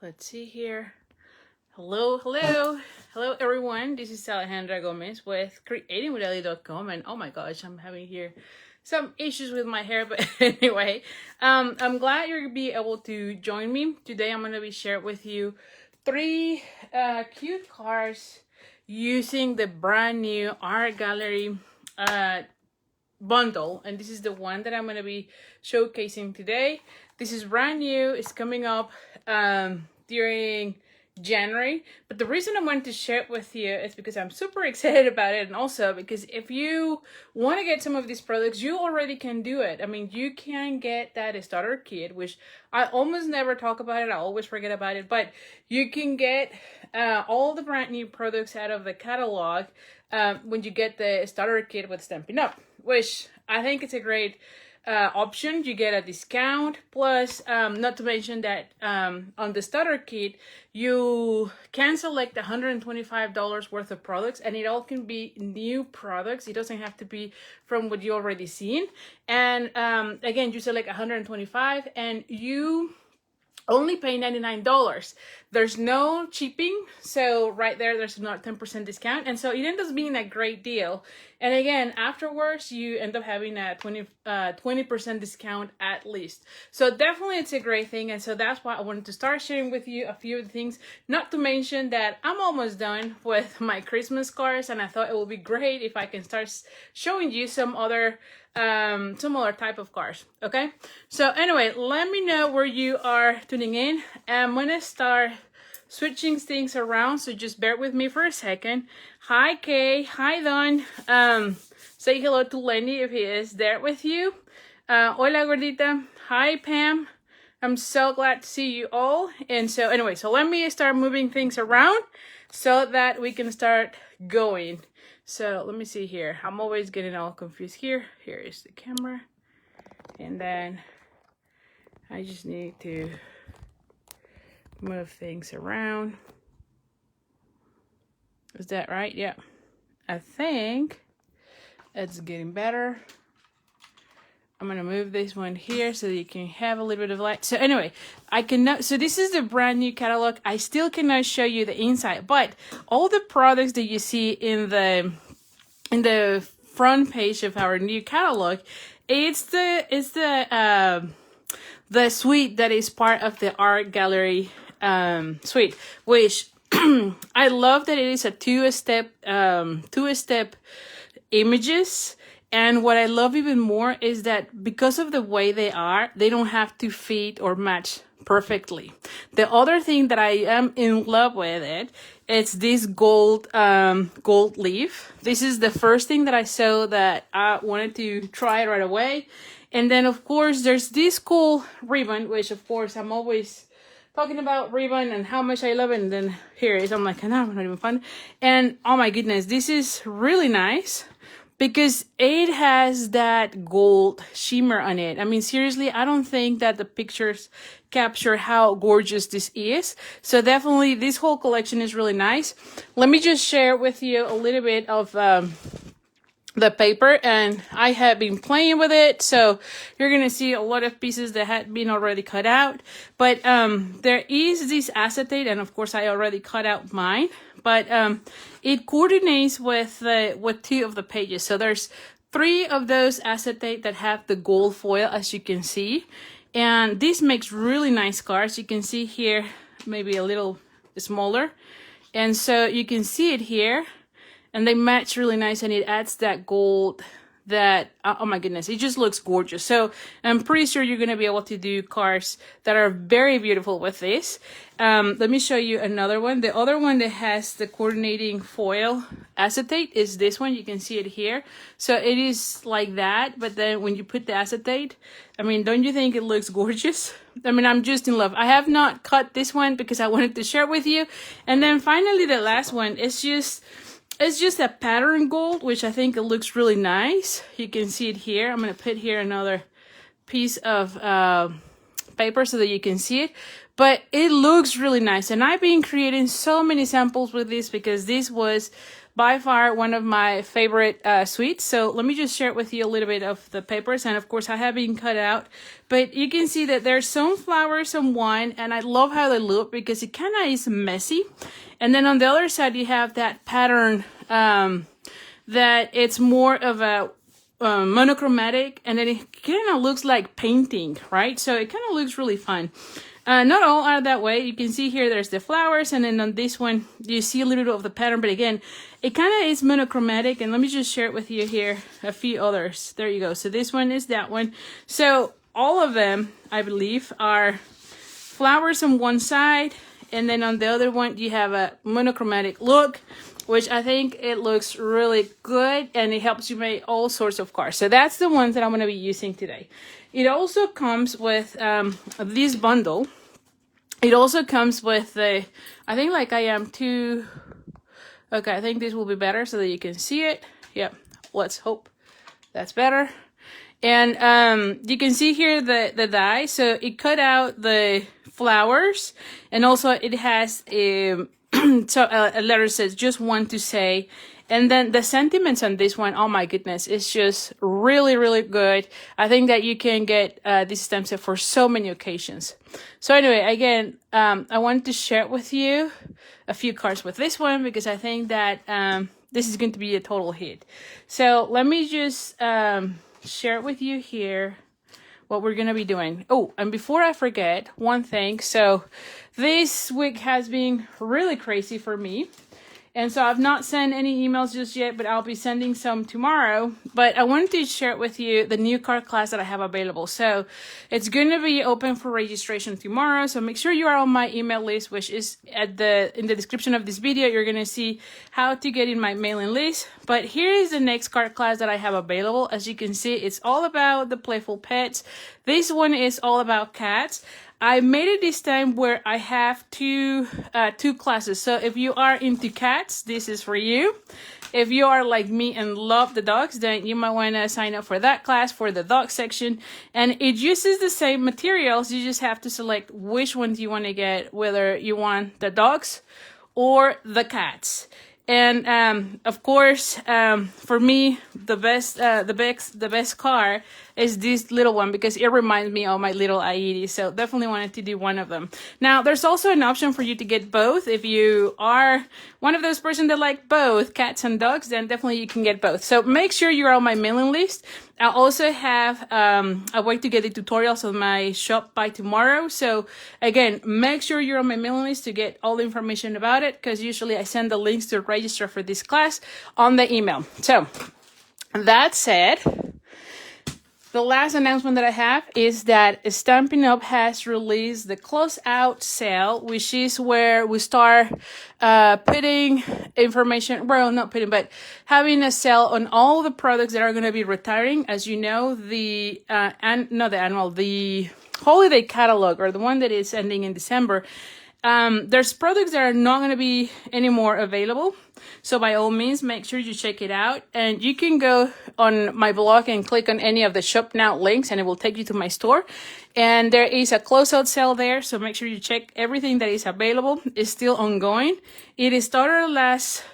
Let's see here. Hello everyone. This is Alejandra Gomez with creatingwithali.com, and oh my gosh, I'm having here some issues with my hair, but anyway, I'm glad you're gonna be able to join me today. I'm gonna be sharing with you three cute cards using the brand new art gallery bundle, and this is the one that I'm gonna be showcasing today. This is brand new. It's coming up during January, but the reason I wanted to share it with you is because I'm super excited about it, and also because if you want to get some of these products, you already can do it. I mean, you can get that starter kit, which I almost never talk about it. I always forget about it, but you can get all the brand new products out of the catalog when you get the starter kit with Stampin Up, which I think it's a great option. You get a discount, plus not to mention that on the starter kit you can select $125 worth of products, and it all can be new products. It doesn't have to be from what you already seen. And again, you select 125 and you only pay $99. There's no shipping, so right there's not 10% discount, and so it ends up being a great deal. And again, afterwards you end up having a 20% discount at least. So definitely it's a great thing, and so that's why I wanted to start sharing with you a few of the things. Not to mention that I'm almost done with my Christmas cards, and I thought it would be great if I can start showing you some other type of cards. Okay, so anyway, let me know where you are tuning in. I'm gonna start switching things around, so just bear with me for a second. Hi Kay, hi Don. Say hello to Lenny if he is there with you. Hola gordita. Hi Pam. I'm so glad to see you all. And so anyway, so let me start moving things around so that we can start going. So let me see here. I'm always getting all confused here. Here is the camera. And then I just need to move things around. Is that right? Yeah. I think it's getting better. I'm gonna move this one here so that you can have a little bit of light. So anyway, I cannot, so this is the brand new catalog. I still cannot show you the inside, but all the products that you see in the front page of our new catalog, it's the suite that is part of the art gallery suite, which I love that it is a two-step images. And what I love even more is that because of the way they are, they don't have to fit or match perfectly. The other thing that I am in love with it's this gold leaf. This is the first thing that I saw that I wanted to try right away. And then of course there's this cool ribbon, which of course I'm always talking about ribbon and how much I love it. And then here it is. I'm like, no, I'm not even fun. And oh my goodness, this is really nice because it has that gold shimmer on it. I mean, seriously, I don't think that the pictures capture how gorgeous this is. So definitely this whole collection is really nice. Let me just share with you a little bit of the paper, and I have been playing with it, so you're gonna see a lot of pieces that had been already cut out, but there is this acetate, and of course I already cut out mine, but it coordinates with two of the pages. So there's 3 of those acetate that have the gold foil, as you can see, and this makes really nice cards. You can see here maybe a little smaller, and so you can see it here. And they match really nice, and it adds that gold that, oh my goodness, it just looks gorgeous. So I'm pretty sure you're going to be able to do cards that are very beautiful with this. Let me show you another one. The other one that has the coordinating foil acetate is this one. You can see it here. So it is like that, but then when you put the acetate, I mean, don't you think it looks gorgeous? I mean, I'm just in love. I have not cut this one because I wanted to share it with you. And then finally, the last one is it's just a pattern gold, which I think it looks really nice. You can see it here. I'm going to put here another piece of paper so that you can see it. but it looks really nice. And I've been creating so many samples with this because this was by far one of my favorite suites. So let me just share it with you a little bit of the papers. And of course I have been cut out, but you can see that there's some flowers on one, and I love how they look because it kind of is messy. And then on the other side you have that pattern that it's more of a monochromatic, and then it kind of looks like painting, right? So it kind of looks really fun. Not all are that way. You can see here there's the flowers, and then on this one you see a little bit of the pattern, but again it kind of is monochromatic. And let me just share it with you here, a few others. There you go. So this one is that one. So all of them, I believe, are flowers on one side, and then on the other one you have a monochromatic look, which I think it looks really good, and it helps you make all sorts of cards. So that's the ones that I'm going to be using today. It also comes with this bundle. It also comes with the, I think like I am too, okay, I think this will be better so that you can see it. Yep, let's hope that's better. And you can see here the die. So it cut out the flowers, and also it has a letter says just want to say, and then the sentiments on this one, oh my goodness, it's just really, really good. I think that you can get this stamp set for so many occasions. So anyway, again, I wanted to share with you a few cards with this one because I think that this is going to be a total hit. So let me just share it with you here what we're gonna be doing. Oh, and before I forget one thing, so this week has been really crazy for me, and so I've not sent any emails just yet, but I'll be sending some tomorrow. But I wanted to share with you the new card class that I have available. So it's going to be open for registration tomorrow, so make sure you are on my email list, which is in the description of this video. You're going to see how to get in my mailing list. But here is the next card class that I have available. As you can see, it's all about the playful pets. This one is all about cats. I made it this time where I have two classes. So if you are into cats, this is for you. If you are like me and love the dogs, then you might want to sign up for that class for the dog section. And it uses the same materials. You just have to select which ones you want to get, whether you want the dogs or the cats. And of course, for me, the best car is this little one because it reminds me of my little Aidi. So definitely wanted to do one of them. Now, there's also an option for you to get both. If you are one of those persons that like both cats and dogs, then definitely you can get both. So make sure you're on my mailing list. I'll also have a way to get the tutorials on my shop by tomorrow. So again, make sure you're on my mailing list to get all the information about it, because usually I send the links to register for this class on the email. So that said, the last announcement that I have is that Stampin' Up! Has released the closeout sale, which is where we start putting information, well, not putting, but having a sale on all the products that are going to be retiring. As you know, the holiday catalog, or the one that is ending in December, there's products that are not going to be anymore available. So by all means, make sure you check it out. And you can go on my blog and click on any of the shop now links, and it will take you to my store. And there is a closeout sale there. So make sure you check everything that is available. It's still ongoing. It started last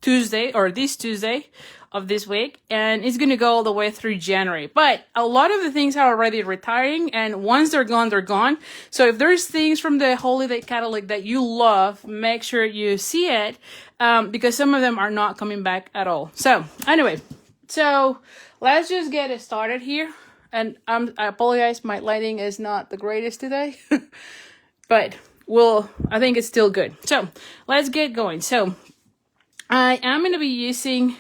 Tuesday, or this Tuesday of this week, and it's going to go all the way through January. But a lot of the things are already retiring, and once they're gone, they're gone. So if there's things from the holiday catalog that you love, make sure you see it, because some of them are not coming back at all. So anyway, so let's just get it started here. And I apologize, my lighting is not the greatest today, but I think it's still good. So let's get going. So I am going to be using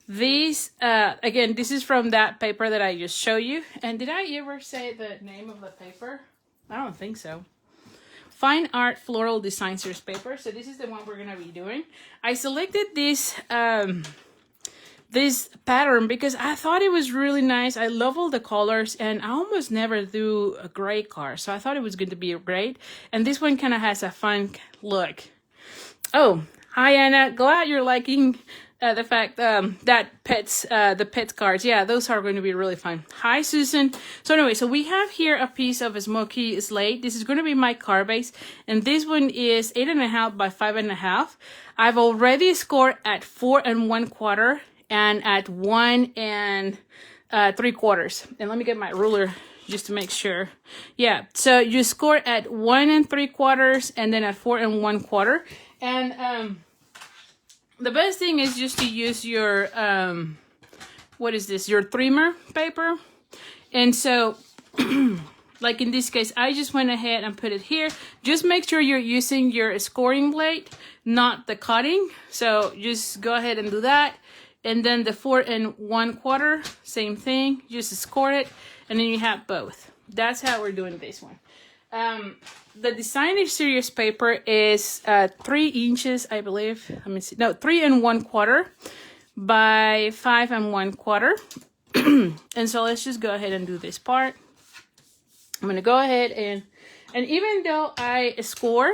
these, again, this is from that paper that I just showed you. And did I ever say the name of the paper? I don't think so. Fine Art Floral Design Series paper. So this is the one we're going to be doing. I selected this this pattern because I thought it was really nice. I love all the colors, and I almost never do a gray card. So I thought it was going to be great. And this one kind of has a fun look. Oh, hi Anna. Glad you're liking the fact that pets, the pet cards, yeah, those are going to be really fun. Hi, Susan. So anyway, so we have here a piece of a smoky slate. This is going to be my card base, and this one is 8.5 by 5.5. I've already scored at 4 1/4 and at 1 3/4. And let me get my ruler just to make sure. Yeah, so you score at 1 3/4 and then at 4 1/4. And the best thing is just to use your what is this, your trimmer paper. And so like in this case, I just went ahead and put it here. Just make sure you're using your scoring blade, not the cutting. So just go ahead and do that. And then the 4 1/4, same thing, just score it, and then you have both. That's how we're doing this one. The Designer Series paper is 3 inches, I believe. Let me see. No, 3 1/4 by 5 1/4. And so let's just go ahead and do this part. I'm gonna go ahead and even though I score,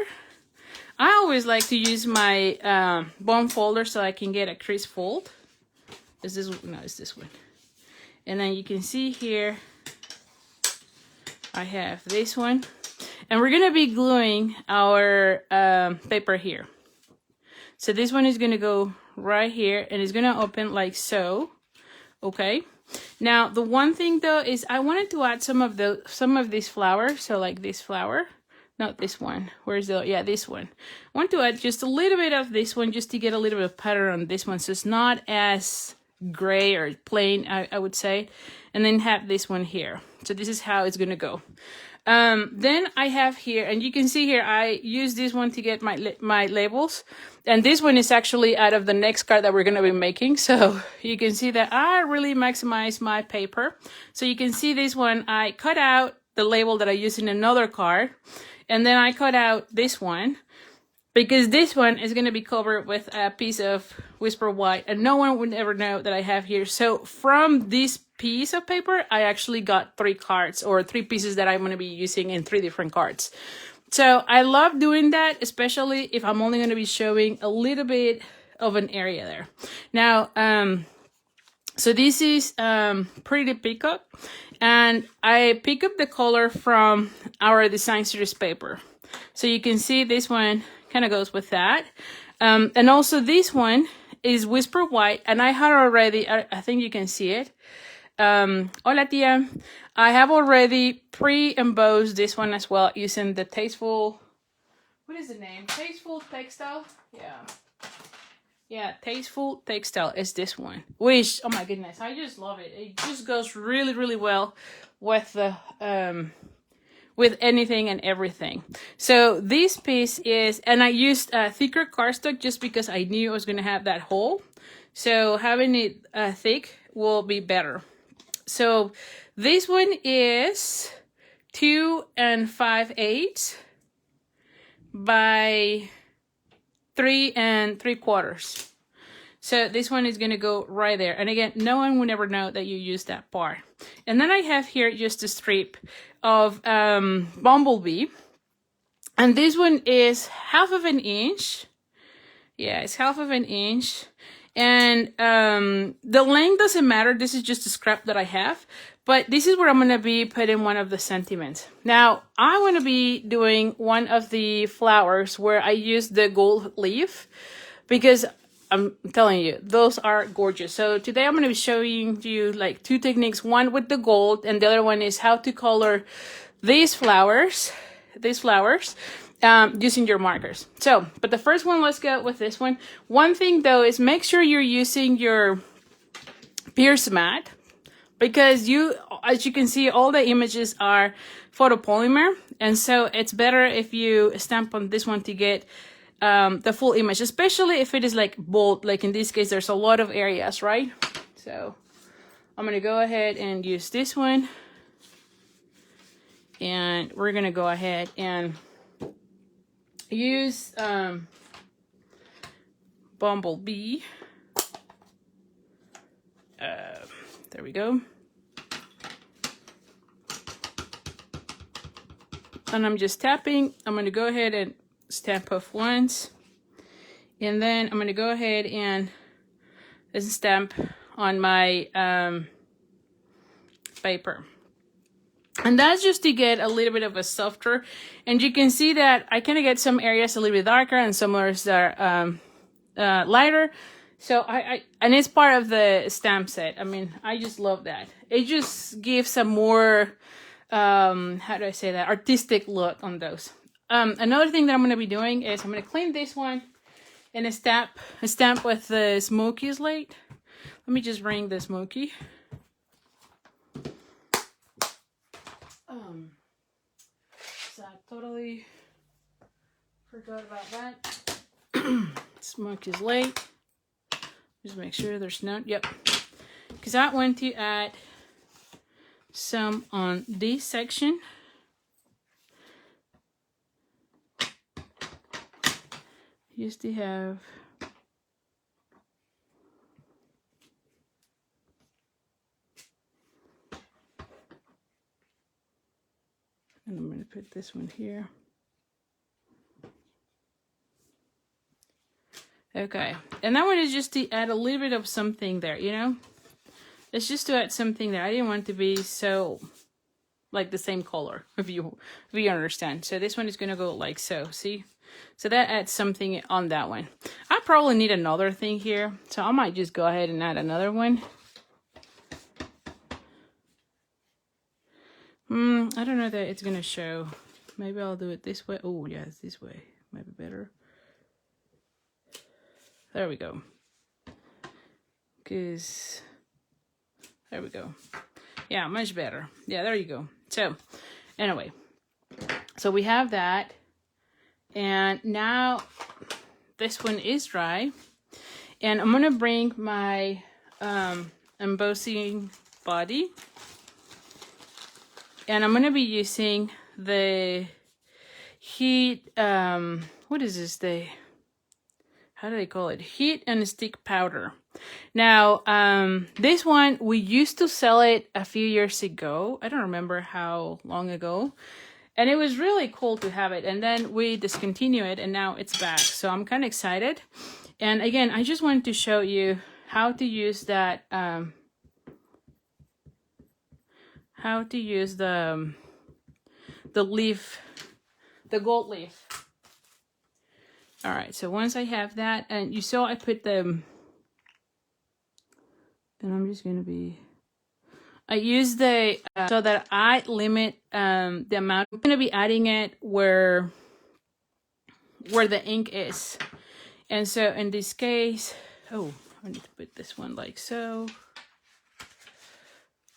I always like to use my bone folder so I can get a crisp fold. Is this, no, it's this one. And then you can see here, I have this one. And we're gonna be gluing our paper here. So this one is gonna go right here and it's gonna open like so. Okay. Now the one thing though is I wanted to add some of these flowers. So like this flower, not this one. Where's the, yeah, this one. I want to add just a little bit of this one just to get a little bit of pattern on this one. So it's not as gray or plain, I would say. And then have this one here. So this is how it's gonna go. Then I have here, and you can see here, I use this one to get my labels. And this one is actually out of the next card that we're going to be making. So you can see that I really maximize my paper. So you can see this one, I cut out the label that I use in another card. And then I cut out this one because this one is going to be covered with a piece of Whisper White. And no one would ever know that I have here. So from this piece of paper, I actually got 3 cards or 3 pieces that I'm going to be using in 3 different cards. So I love doing that, especially if I'm only going to be showing a little bit of an area there. Now, so this is Pretty Peacock, and I pick up the color from our Design Series paper. So you can see this one kind of goes with that. And also this one is Whisper White, and I had already, I think you can see it. Hola tia. I have already pre-embossed this one as well using the Tasteful, what is the name? Tasteful Textile? Yeah, Tasteful Textile is this one. Which, oh my goodness, I just love it. It just goes really, really well with the, with anything and everything. So this piece is, and I used thicker cardstock just because I knew I was going to have that hole. So having it thick will be better. So this one is 2 5/8 by 3 3/4. So this one is going to go right there. And again, no one will ever know that you use that part. And then I have here just a strip of Bumblebee. And this one is 1/2 inch. Yeah, it's 1/2 inch. And the length doesn't matter. This is just a scrap that I have. But this is where I'm going to be putting one of the sentiments. Now, I want to be doing one of the flowers where I use the gold leaf. Because I'm telling you, those are gorgeous. So today I'm going to be showing you like 2 techniques. One with the gold, and the other one is how to color these flowers. Using your markers. So, but the first one, let's go with this one. One thing though is make sure you're using your Pierce mat, because as you can see, all the images are photopolymer, and so it's better if you stamp on this one to get the full image, especially if it is like bold, like in this case, there's a lot of areas, right? So I'm gonna go ahead and use this one, and we're gonna go ahead and use Bumblebee. There we go. And I'm just tapping. I'm going to go ahead and stamp off once. And then I'm going to go ahead and stamp on my paper. And that's just to get a little bit of a softer. And you can see that I kind of get some areas a little bit darker and some areas that are lighter. So and it's part of the stamp set. I mean, I just love that. It just gives a more, how do I say that, artistic look on those. Another thing that I'm going to be doing is I'm going to clean this one and a stamp with the smoky slate. Let me just bring the smoky. So I totally forgot about that. Smoky slate. Just make sure there's no, yep. Because I want to add some on this section. Used to have and I'm going to put this one here. Okay, and that one is just to add a little bit of something there, you know? It's just to add something there. I didn't want to be so like the same color, if you understand. So this one is going to go like so, see? So that adds something on that one. I probably need another thing here, so I might just go ahead and add another one. I don't know that it's going to show. Maybe I'll do it this way. Oh, yeah, it's this way. Might be better. There we go. Because, there we go. Yeah, much better. Yeah, there you go. So, anyway. So we have that. And now this one is dry. And I'm going to bring my embossing body. And I'm going to be using the heat, what is this? How do they call it? Heat and stick powder. Now, this one, we used to sell it a few years ago. I don't remember how long ago. And it was really cool to have it. And then we discontinued it and now it's back. So I'm kind of excited. And again, I just wanted to show you how to use that, how to use the leaf, the gold leaf. All right, so once I have that, and you saw I put them, and I'm just gonna be, I use the, so that I limit the amount. I'm gonna be adding it where the ink is. And so in this case, oh, I need to put this one like so.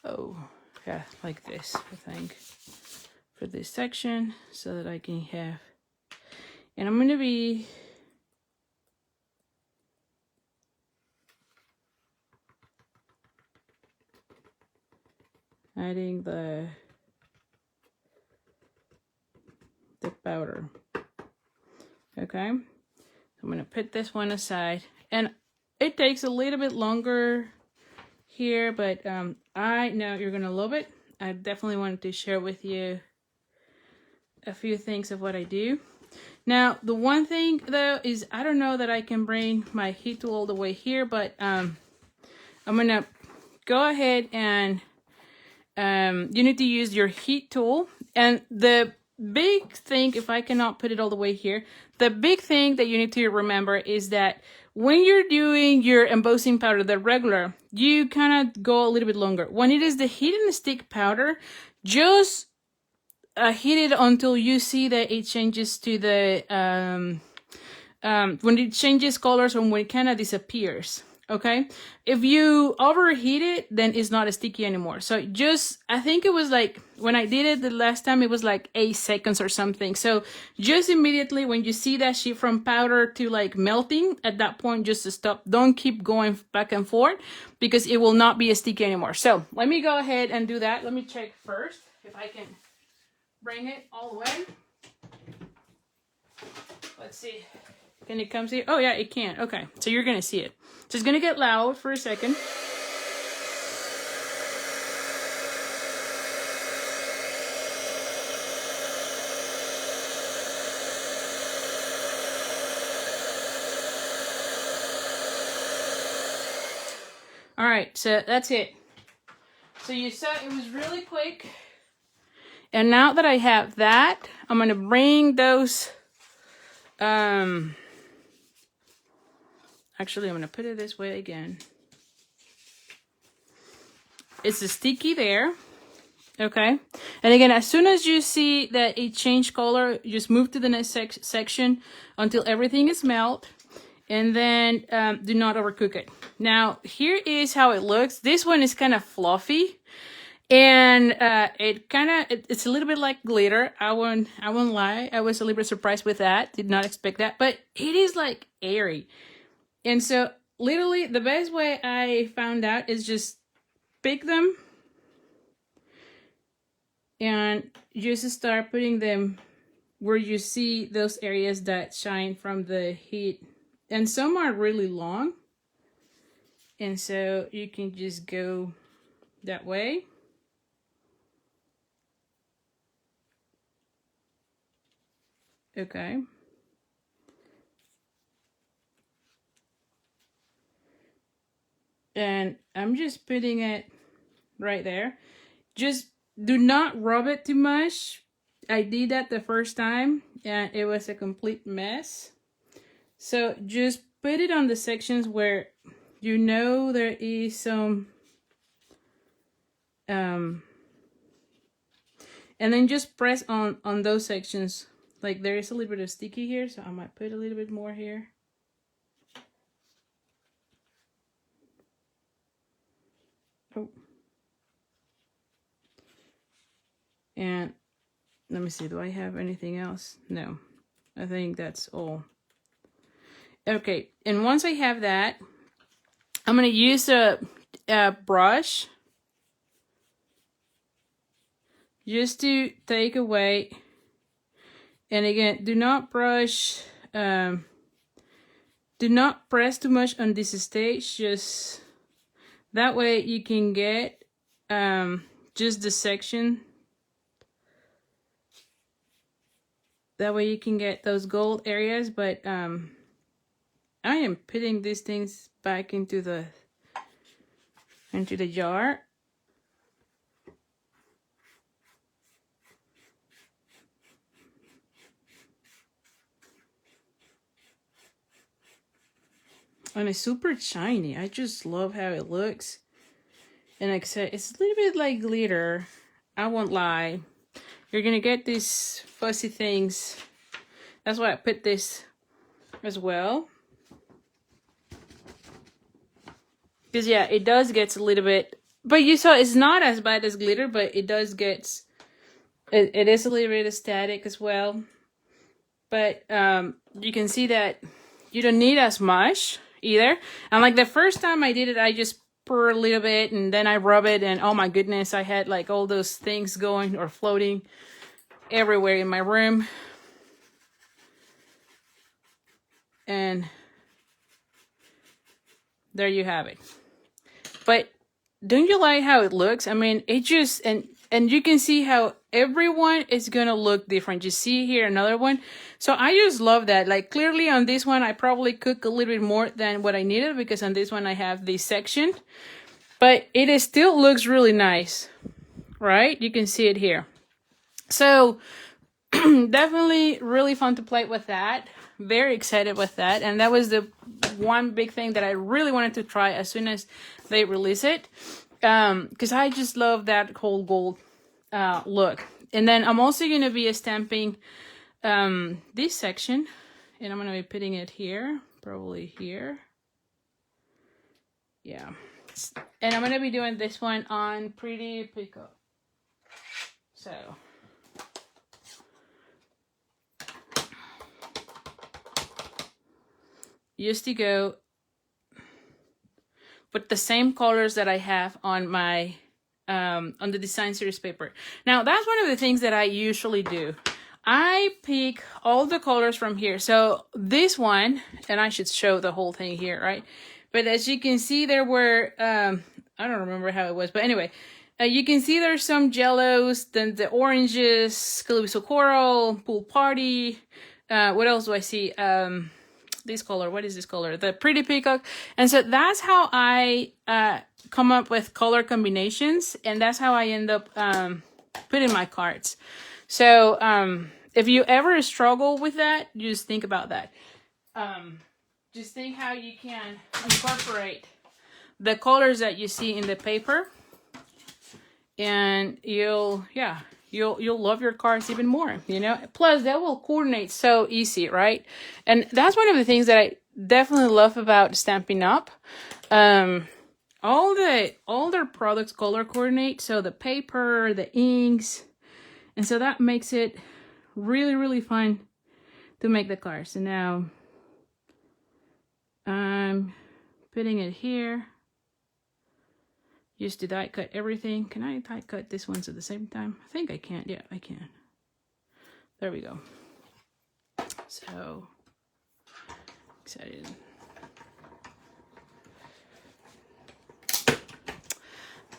Oh, yeah, like this, I think, for this section, so that I can have, and I'm gonna be adding the powder. Okay, I'm gonna put this one aside, and it takes a little bit longer here, but I know you're gonna love it. I definitely wanted to share with you a few things of what I do. Now, the one thing though is I don't know that I can bring my heat tool all the way here, but I'm gonna go ahead and you need to use your heat tool. And the big thing, if I cannot put it all the way here, the big thing that you need to remember is that when you're doing your embossing powder, the regular, you kind of go a little bit longer. When it is the heat and stick powder, just heat it until you see that it changes to the, when it changes colors or when it kind of disappears. Okay, if you overheat it, then it's not sticky anymore. So just, I think it was like, when I did it the last time, it was like 8 seconds or something. So just immediately when you see that sheet from powder to like melting, at that point, just to stop. Don't keep going back and forth because it will not be sticky anymore. So let me go ahead and do that. Let me check first if I can bring it all the way. Let's see. Can it come see? Oh yeah, it can. Okay, so you're gonna see it. So it's gonna get loud for a second. All right, so that's it. So you saw it was really quick. And now that I have that, I'm going to bring those, actually I'm going to put it this way again. It's a sticky there. Okay. And again, as soon as you see that it changed color, just move to the next section until everything is melt. And then do not overcook it. Now, here is how it looks. This one is kind of fluffy. And it's a little bit like glitter. I won't lie. I was a little bit surprised with that. Did not expect that. But it is like airy. And so literally the best way I found out is just pick them and just start putting them where you see those areas that shine from the heat. And some are really long. And so you can just go that way. Okay. And I'm just putting it right there. Just do not rub it too much. I did that the first time and it was a complete mess. So just put it on the sections where you know there is some and then just press on those sections. Like there is a little bit of sticky here, so I might put a little bit more here. Oh. And let me see, do I have anything else? No, I think that's all. Okay, and once I have that, I'm going to use a brush just to take away. And again, do not brush, do not press too much on this stage. Just that way you can get just the section. That way you can get those gold areas, but I am putting these things back into the jar. And it's super shiny. I just love how it looks. And like I said, it's a little bit like glitter. I won't lie. You're gonna get these fuzzy things. That's why I put this as well. Because yeah, it does get a little bit, but you saw it's not as bad as glitter, but it does get, it is a little bit static as well. But you can see that you don't need as much either. And like the first time I did it, I just pour a little bit and then I rub it and oh my goodness, I had like all those things going or floating everywhere in my room. And there you have it. But don't you like how it looks? I mean, it just, and you can see how everyone is gonna look different. You see here another one. So I just love that. Like clearly on this one, I probably cook a little bit more than what I needed because on this one I have this section. But it is still looks really nice, right? You can see it here. So definitely really fun to play with that. Very excited with that. And that was the one big thing that I really wanted to try as soon as they release it. Because I just love that whole gold look. And then I'm also going to be stamping this section. And I'm going to be putting it here. Probably here. Yeah. And I'm going to be doing this one on Pretty Peacock. So used to go with the same colors that I have on my on the design series paper. Now that's one of the things that I usually do. I pick all the colors from here. So this one, and I should show the whole thing here, right? But as you can see, there were I don't remember how it was, but anyway, you can see there's some yellows, then the oranges, Calypso Coral, Pool Party. What else do I see? this color. What is this color? The Pretty Peacock. And so that's how I come up with color combinations, and that's how I end up putting my cards. So if you ever struggle with that, just think about that. Just think how you can incorporate the colors that you see in the paper, and you'll love your cards even more, you know. Plus, they will coordinate so easy, right? And that's one of the things that I definitely love about Stampin' Up. All their products color coordinate, so the paper, the inks, and so that makes it really, really fun to make the cards. So now I'm putting it here. Used to die cut everything. Can I die cut this ones at the same time? I think I can. Yeah, I can. There we go. So excited.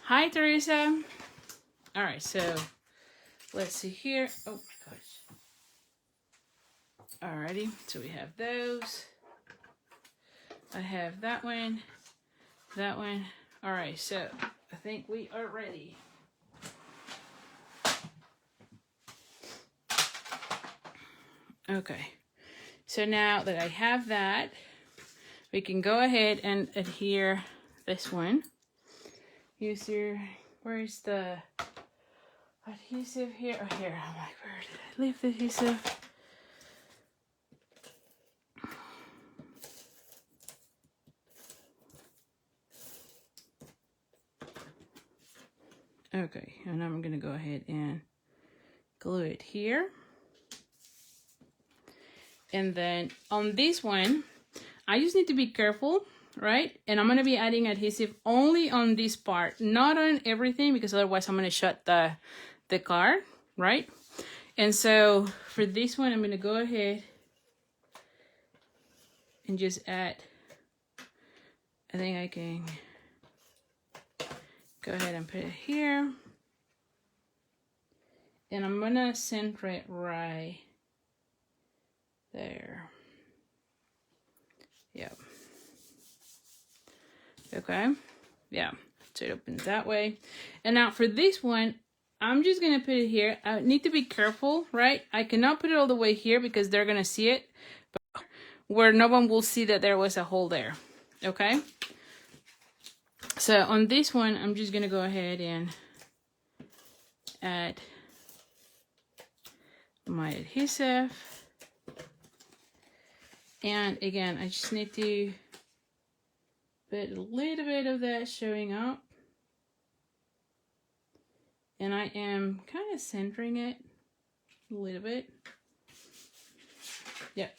Hi, Teresa. All right, so let's see here. Oh my gosh. Alrighty, so we have those. I have that one, that one. All right, so I think we are ready. Okay, so now that I have that, we can go ahead and adhere this one. Use your, where's the adhesive here? Oh, here. I'm like, where did I leave the adhesive? Okay, and I'm gonna go ahead and glue it here. And then on this one, I just need to be careful, right? And I'm gonna be adding adhesive only on this part, not on everything, because otherwise I'm gonna shut the card, right? And so for this one, I'm gonna go ahead and just add, I think I can go ahead and put it here. And I'm gonna center it right there. Yep. Okay. Yeah. So it opens that way. And now for this one, I'm just gonna put it here. I need to be careful, right? I cannot put it all the way here because they're gonna see it, but where no one will see that there was a hole there. Okay. So on this one, I'm just gonna go ahead and add my adhesive. And again, I just need to put a little bit of that showing up. And I am kind of centering it a little bit. Yep.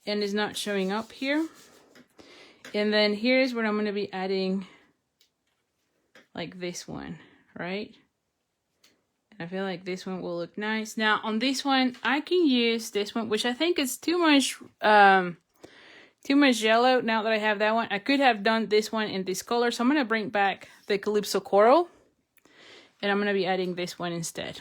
And it's not showing up here. And then here's where I'm going to be adding like this one, right? And I feel like this one will look nice. Now on this one, I can use this one, which I think is too much yellow. Now that I have that one, I could have done this one in this color. So I'm going to bring back the Calypso Coral, and I'm going to be adding this one instead.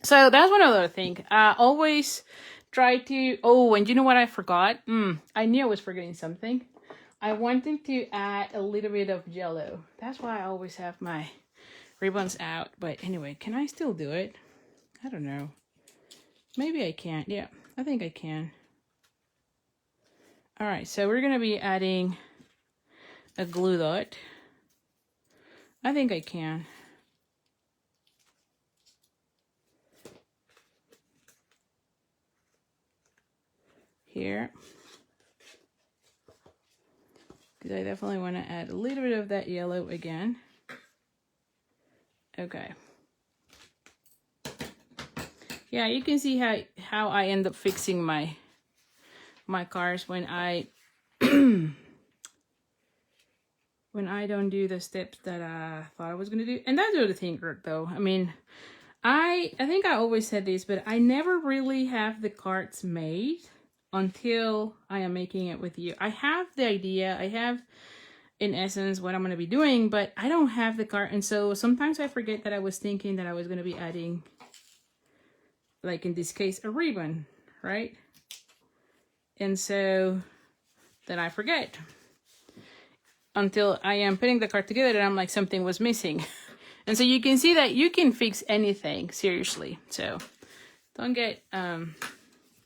So that's one other thing. I always try to, oh, and you know what I forgot? I knew I was forgetting something. I wanted to add a little bit of yellow. That's why I always have my ribbons out. But anyway, can I still do it? I don't know. Maybe I can. Yeah, I think I can. All right, so we're going to be adding a glue dot. I think I can. Here. Because I definitely want to add a little bit of that yellow again. Okay. Yeah, you can see how I end up fixing my cards when I when I don't do the steps that I thought I was gonna do. And that's the other thing though. I mean, I think I always said this, but I never really have the cards made until I am making it with you. I have the idea, I have in essence what I'm going to be doing, but I don't have the card. And so sometimes I forget that I was thinking that I was going to be adding, like in this case, a ribbon, right? And so then I forget until I am putting the card together and I'm like, something was missing. And so you can see that you can fix anything, seriously. So don't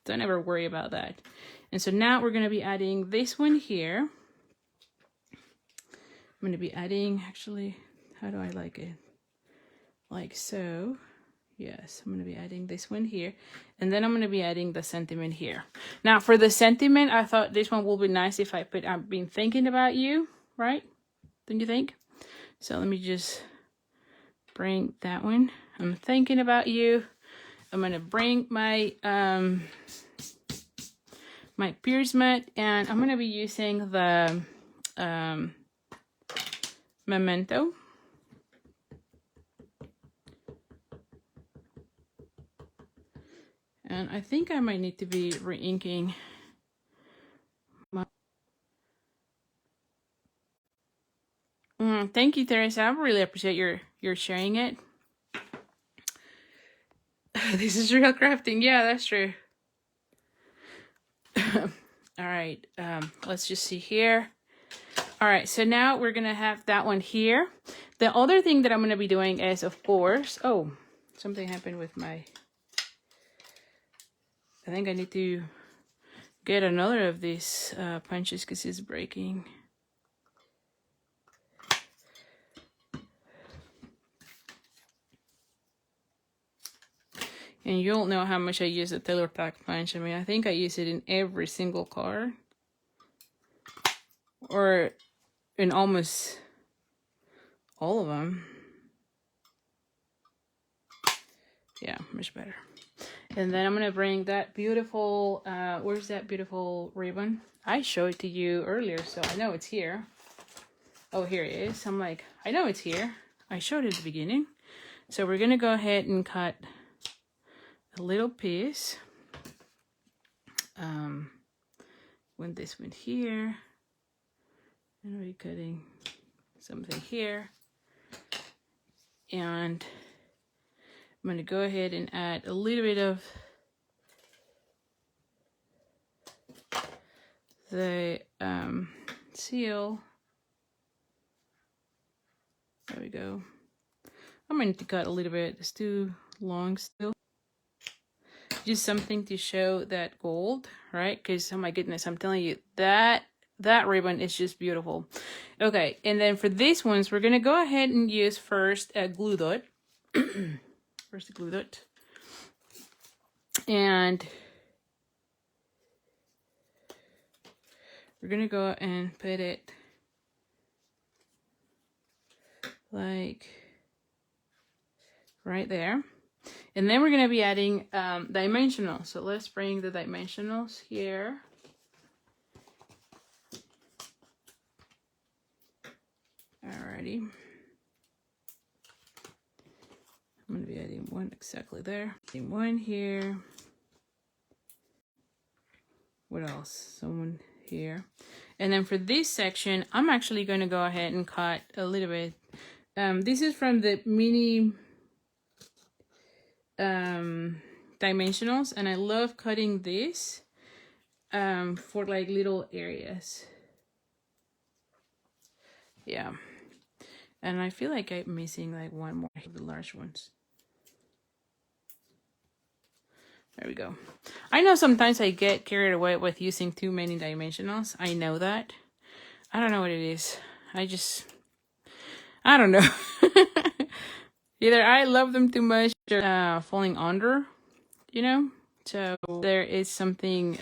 ever worry about that. And so now we're going to be adding this one here. I'm going to be adding, actually, how do I like it? Like so. Yes, I'm going to be adding this one here. And then I'm going to be adding the sentiment here. Now, for the sentiment, I thought this one will be nice if I put, I've been thinking about you, right? Don't you think? So let me just bring that one. I'm thinking about you. I'm going to bring my my Pierce mat, and I'm going to be using the Memento. And I think I might need to be re-inking my... Thank you, Teresa. I really appreciate your sharing it. This is real crafting. Yeah, that's true. All right, let's just see here. All right, so now we're gonna have that one here. The other thing that I'm gonna be doing is, of course, oh, something happened with my... I think I need to get another of these punches because it's breaking. And you'll know how much I use the tailor tack punch. I mean, I think I use it in every single card. Or in almost all of them. Yeah, much better. And then I'm going to bring that beautiful, where's that beautiful ribbon? I showed it to you earlier, so I know it's here. Oh, here it is. I'm like, I know it's here. I showed it at the beginning. So we're going to go ahead and cut a little piece. When this went here. And we're cutting something here. And I'm going to go ahead and add a little bit of the seal. There we go. I'm going to cut a little bit. It's too long still. Just something to show that gold, right? Because, oh my goodness, I'm telling you, that ribbon is just beautiful. Okay, and then for these ones, we're going to go ahead and use first a glue dot. First a glue dot. And we're going to go and put it like right there. And then we're going to be adding dimensionals. So let's bring the dimensionals here. Alrighty. I'm going to be adding one exactly there. Adding one here. What else? Someone here. And then for this section, I'm actually going to go ahead and cut a little bit. This is from the mini dimensionals, and I love cutting this for like little areas. Yeah. And I feel like I'm missing like one more of the large ones. There we go. I know sometimes I get carried away with using too many dimensionals. I know that. I don't know what it is. I don't know. Either I love them too much or falling under, you know? So there is something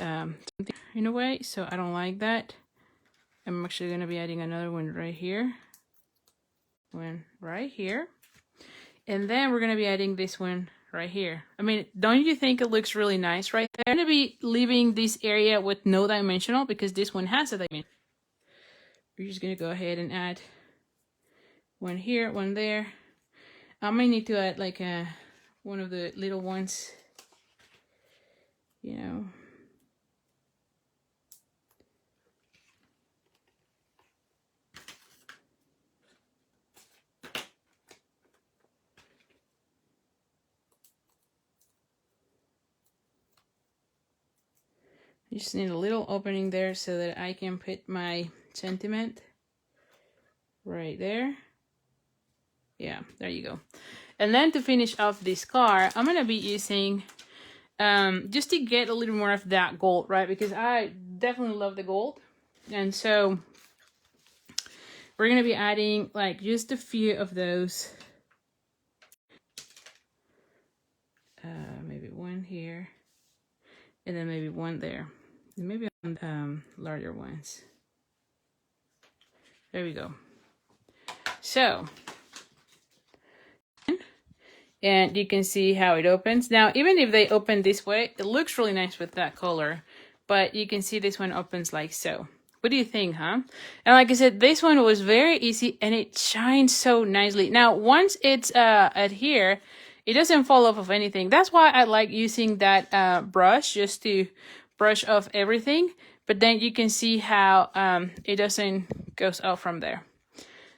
in a way, so I don't like that. I'm actually going to be adding another one right here. One right here. And then we're going to be adding this one right here. I mean, don't you think it looks really nice right there? I'm going to be leaving this area with no dimensional because this one has a dimension. We're just going to go ahead and add one here, one there. I might need to add like one of the little ones, you know. You just need a little opening there so that I can put my sentiment right there. Yeah, there you go. And then to finish off this card, I'm going to be using, just to get a little more of that gold, right? Because I definitely love the gold. And so we're going to be adding like just a few of those. Maybe one here. And then maybe one there. And maybe on larger ones. There we go. So, and you can see how it opens. Now, even if they open this way, it looks really nice with that color. But you can see this one opens like so. What do you think, huh? And like I said, this one was very easy and it shines so nicely. Now, once it's adhere, it doesn't fall off of anything. That's why I like using that brush, just to brush off everything. But then you can see how it doesn't goes off from there.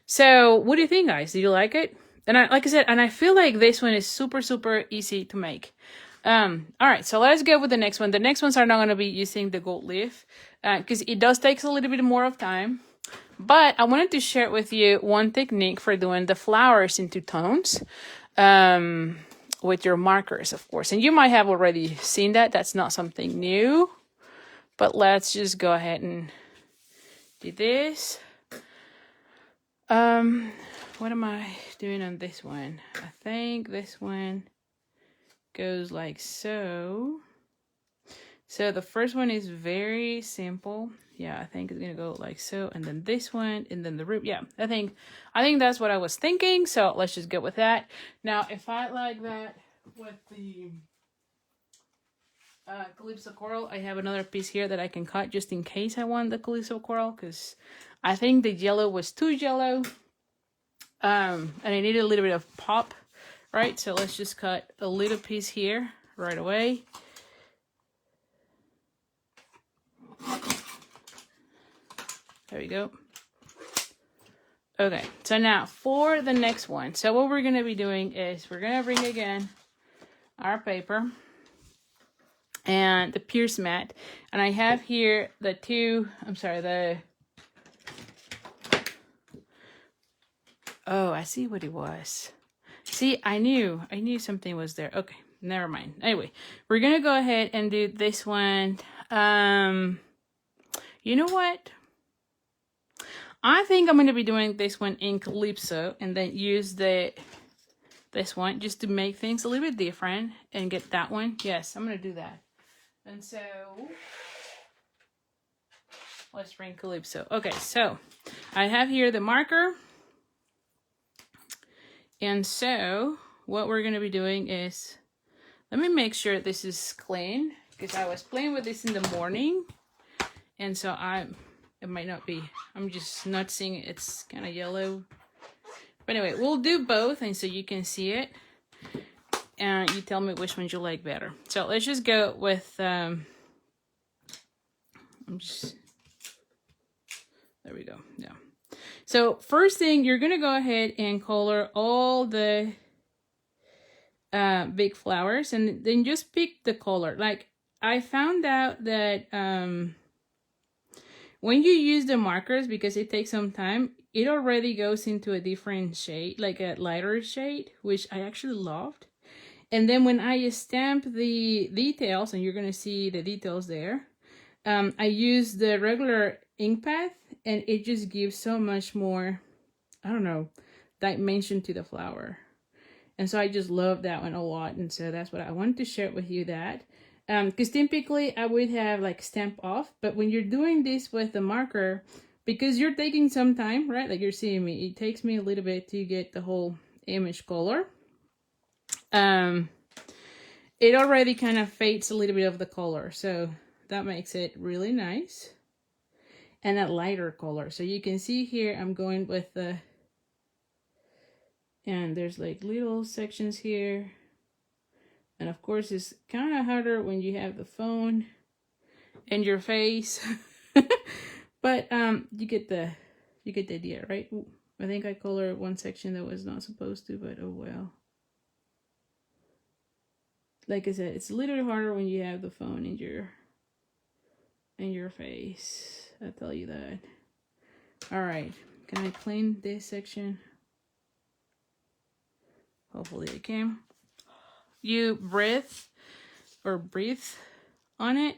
So what do you think, guys? Do you like it? And like I said, and I feel like this one is super, super easy to make. All right, so let's go with the next one. The next ones are not going to be using the gold leaf because it does take a little bit more of time. But I wanted to share with you one technique for doing the flowers into tones with your markers, of course. And you might have already seen that. That's not something new. But let's just go ahead and do this. What am I doing on this one? I think this one goes like so. So the first one is very simple. Yeah, I think it's gonna go like so, and then this one, and then the root. Yeah, I think that's what I was thinking. So let's just go with that. Now, if I like that with the Calypso coral, I have another piece here that I can cut just in case I want the Calypso coral, because I think the yellow was too yellow. And I needed a little bit of pop, right? So let's just cut a little piece here right away. There we go. Okay, so now for the next one. So what we're going to be doing is we're going to bring again our paper and the Pierce mat. And I have here oh, I see what it was. See, I knew something was there. Okay, never mind. Anyway, we're gonna go ahead and do this one. You know what? I think I'm gonna be doing this one in Calypso and then use this one just to make things a little bit different and get that one. Yes, I'm gonna do that. And so let's bring Calypso. Okay, so I have here the marker. And so what we're going to be doing is, let me make sure this is clean, because I was playing with this in the morning. And so it might not be, I'm just not seeing it. It's kind of yellow. But anyway, we'll do both and so you can see it. And you tell me which ones you like better. So let's just go with, there we go, yeah. So first thing, you're going to go ahead and color all the big flowers and then just pick the color. Like I found out that when you use the markers, because it takes some time, it already goes into a different shade, like a lighter shade, which I actually loved. And then when I stamp the details, and you're going to see the details there, I use the regular ink pad and it just gives so much more, I don't know, dimension to the flower. And so I just love that one a lot. And so that's what I wanted to share with you that. Because typically I would have like stamp off, but when you're doing this with the marker, because you're taking some time, right? Like you're seeing me, it takes me a little bit to get the whole image color. It already kind of fades a little bit of the color. So that makes it really nice. And a lighter color. So you can see here, I'm going with the, and there's like little sections here. And of course, it's kind of harder when you have the phone in your face. But you get the idea, right? Ooh, I think I colored one section that was not supposed to, but oh well. Like I said, it's a little harder when you have the phone in your in your face. I'll tell you that. All right, can I clean this section? Hopefully I can. You breathe on it.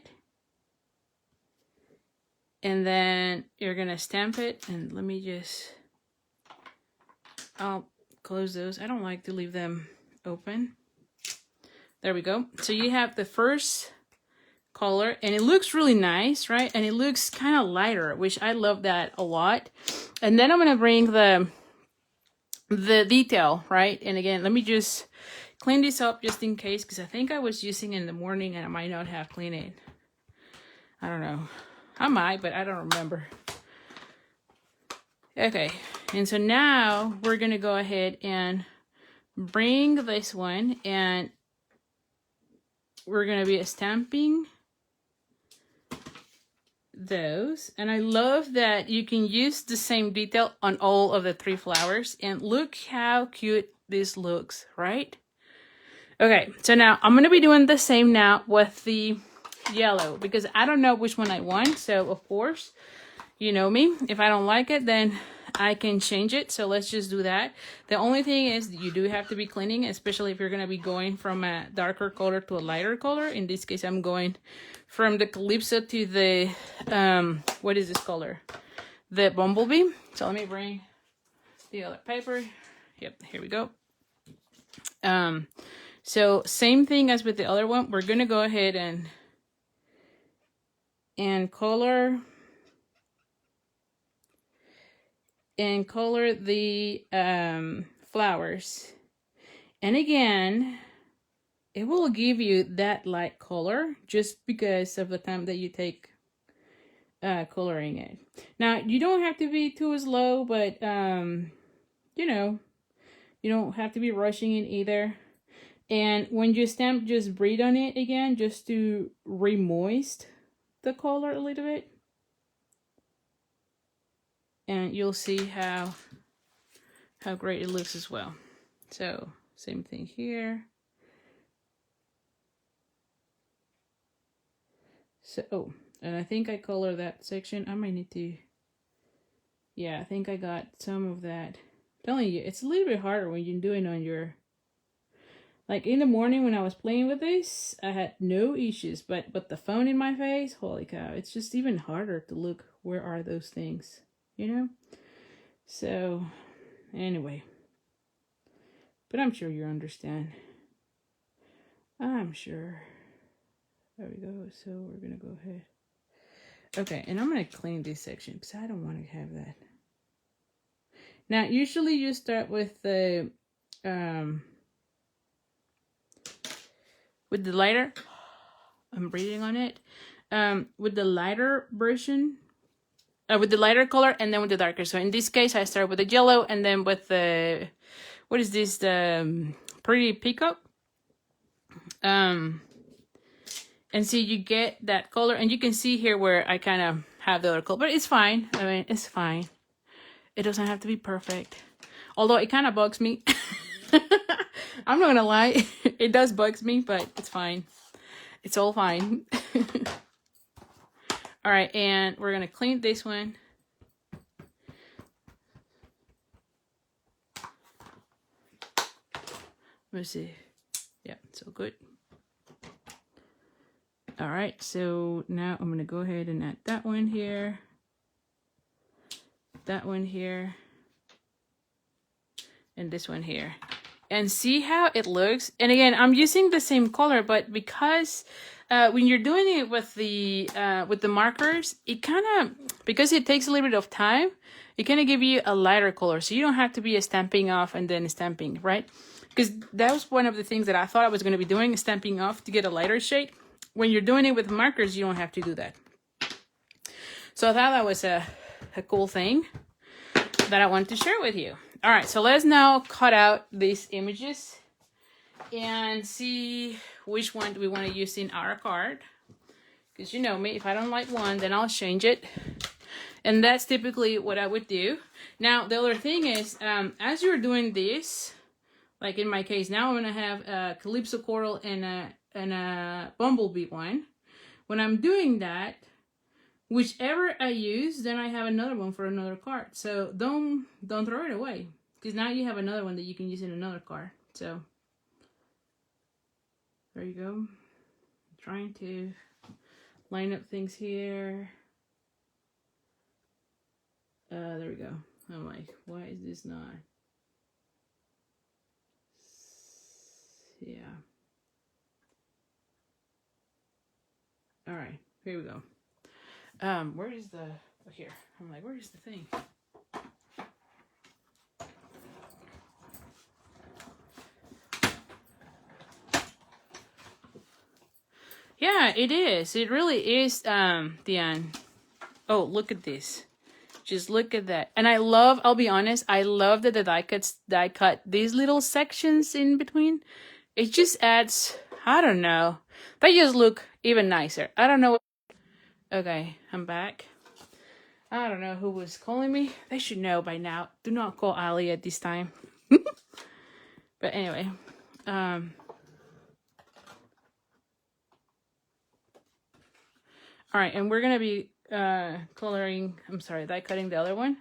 And then you're gonna stamp it. And let me just, I'll close those. I don't like to leave them open. There we go. So you have the first color and it looks really nice, right? And it looks kind of lighter, which I love that a lot. And then I'm gonna bring the detail, right? And again, let me just clean this up just in case, because I think I was using it in the morning and I might not have cleaned it. I don't know. I might, but I don't remember. Okay, and so now we're gonna go ahead and bring this one and we're gonna be stamping those. And I love that you can use the same detail on all of the 3 flowers. And look how cute this looks, right? Okay, so now I'm gonna be doing the same now with the yellow because I don't know which one I want. So of course, you know me, if I don't like it, then I can change it. So let's just do that. The only thing is you do have to be cleaning, especially if you're going to be going from a darker color to a lighter color. In this case, I'm going from the Calypso to the, what is this color? The Bumblebee. So let me bring the other paper. Yep, here we go. So same thing as with the other one. We're going to go ahead and color the flowers. And again, it will give you that light color just because of the time that you take coloring it. Now, you don't have to be too slow, but you know, you don't have to be rushing it either. And when you stamp, just breathe on it again just to re-moist the color a little bit. And you'll see how great it looks as well. So same thing here. So, oh, and I think I color that section. I might need to, yeah, I think I got some of that. I'm telling you, it's a little bit harder when you're doing on your, like in the morning when I was playing with this, I had no issues, but the phone in my face, holy cow, it's just even harder to look, where are those things, you know? So, anyway, but I'm sure you understand. I'm sure. There we go. So we're gonna go ahead. Okay, and I'm gonna clean this section because I don't want to have that. Now, usually you start with the lighter. I'm breathing on it. With the lighter version, with the lighter color, and then with the darker. So in this case, I start with the yellow, and then with the, what is this? The Pretty Peacock. And see, you get that color, and you can see here where I kind of have the other color, but it's fine. I mean, it's fine. It doesn't have to be perfect. Although it kind of bugs me. I'm not gonna lie. It does bugs me, but it's fine. It's all fine. All right, and we're gonna clean this one. Let's see. Yeah, so good. All right, so now I'm gonna go ahead and add that one here, that one here, and this one here, and see how it looks. And again, I'm using the same color, but because when you're doing it with the markers, it kind of, because it takes a little bit of time, it kind of give you a lighter color, so you don't have to be stamping off and then stamping, right? Because that was one of the things that I thought I was going to be doing, stamping off to get a lighter shade. When you're doing it with markers, you don't have to do that. So I thought that was a cool thing that I wanted to share with you. All right, so let's now cut out these images and see which one do we want to use in our card. Because you know me, if I don't like one, then I'll change it. And that's typically what I would do. Now, the other thing is, as you're doing this, like in my case, now I'm going to have a Calypso Coral and a Bumblebee one. When I'm doing that, whichever I use, then I have another one for another card. So don't throw it away, because now you have another one that you can use in another card. So there you go. I'm trying to line up things here. There we go. I'm like, why is this not? Yeah. All right, here we go. Where is the, oh, here. I'm like, where is the thing? Yeah, it is. It really is, Diane. Oh, look at this. Just look at that. And I love, I'll be honest, I love that the die cut these little sections in between. It just adds, I don't know. They just look even nicer. I don't know. Okay, I'm back. I don't know who was calling me. They should know by now. Do not call Ali at this time. But anyway, all right, and we're gonna be coloring, I'm sorry, die cutting the other one,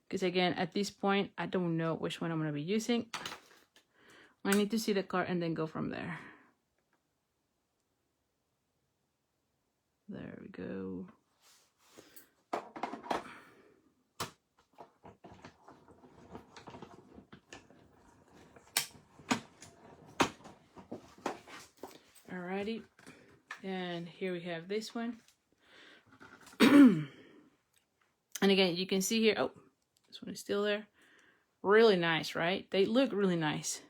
because again, at this point, I don't know which one I'm gonna be using. I need to see the card and then go from there. There we go. Alrighty, and here we have this one. And again, you can see here, oh, this one is still there. Really nice, right? They look really nice.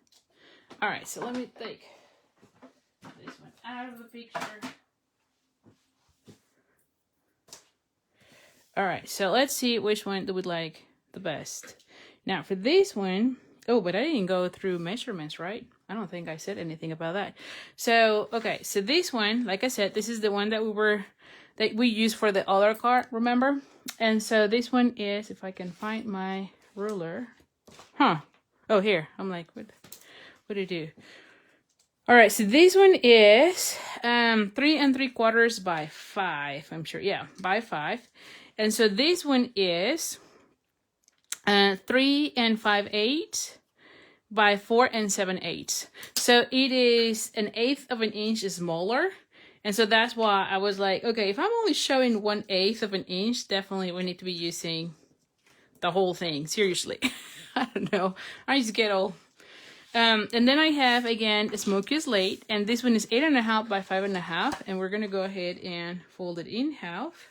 All right, so let me take this one out of the picture. All right, so let's see which one that would like the best. Now for this one, oh, but I didn't go through measurements, right? I don't think I said anything about that. So, okay, so this one, like I said, this is the one that we used for the other card, remember? And so this one is, if I can find my ruler. Huh. Oh, here. I'm like, what did it do? All right, so this one is 3 3/4 by 5, I'm sure. Yeah, by 5. And so this one is 3 5/8 by 4 7/8. So it is 1/8 of an inch smaller. And so that's why I was like, okay, if I'm only showing 1/8 of an inch, definitely we need to be using the whole thing. Seriously. I don't know. I just get all. And then I have, again, a Smoky Slate. And this one is 8.5 by 5.5. And we're going to go ahead and fold it in half.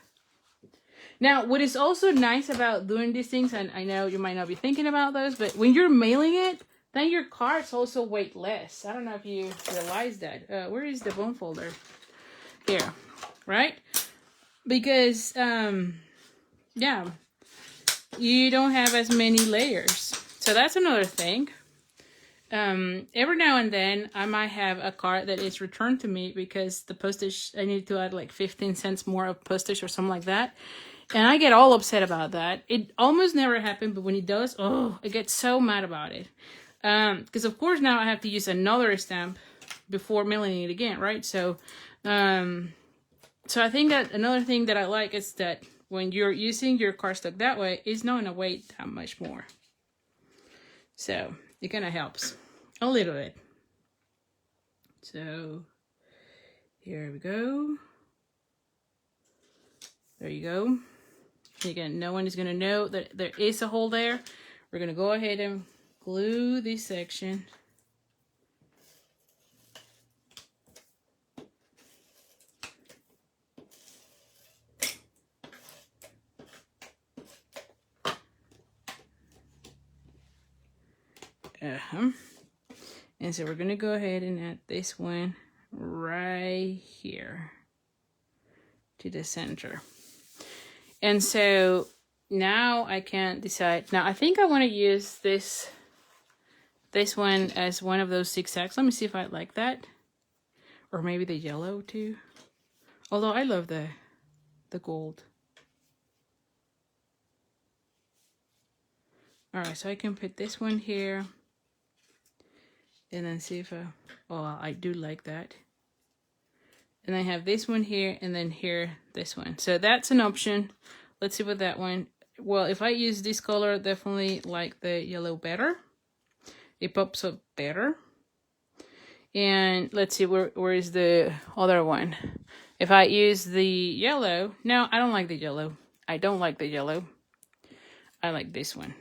Now, what is also nice about doing these things, and I know you might not be thinking about those, but when you're mailing it, then your cards also weigh less. I don't know if you realize that. Where is the bone folder? Here, right? Because, yeah, you don't have as many layers. So that's another thing. Every now and then I might have a card that is returned to me because the postage, I need to add like 15 cents more of postage or something like that. And I get all upset about that. It almost never happened, but when it does, oh, I get so mad about it. Because of course now I have to use another stamp before mailing it again, right? So I think that another thing that I like is that when you're using your cardstock that way, it's not gonna weigh that much more. So it kind of helps a little bit. So here we go. There you go. Again, no one is gonna know that there is a hole there. We're gonna go ahead and glue this section. And so we're gonna go ahead and add this one right here to the center. And so now I can decide. Now I think I want to use this one as one of those zigzags. Let me see if I like that, or maybe the yellow too. Although I love the gold. All right, so I can put this one here. And then see if oh, I do like that. And I have this one here, and then here, this one. So that's an option. Let's see what that one. Well, if I use this color, definitely like the yellow better. It pops up better. And let's see, where is the other one? If I use the yellow, no, I don't like the yellow. I don't like the yellow. I like this one.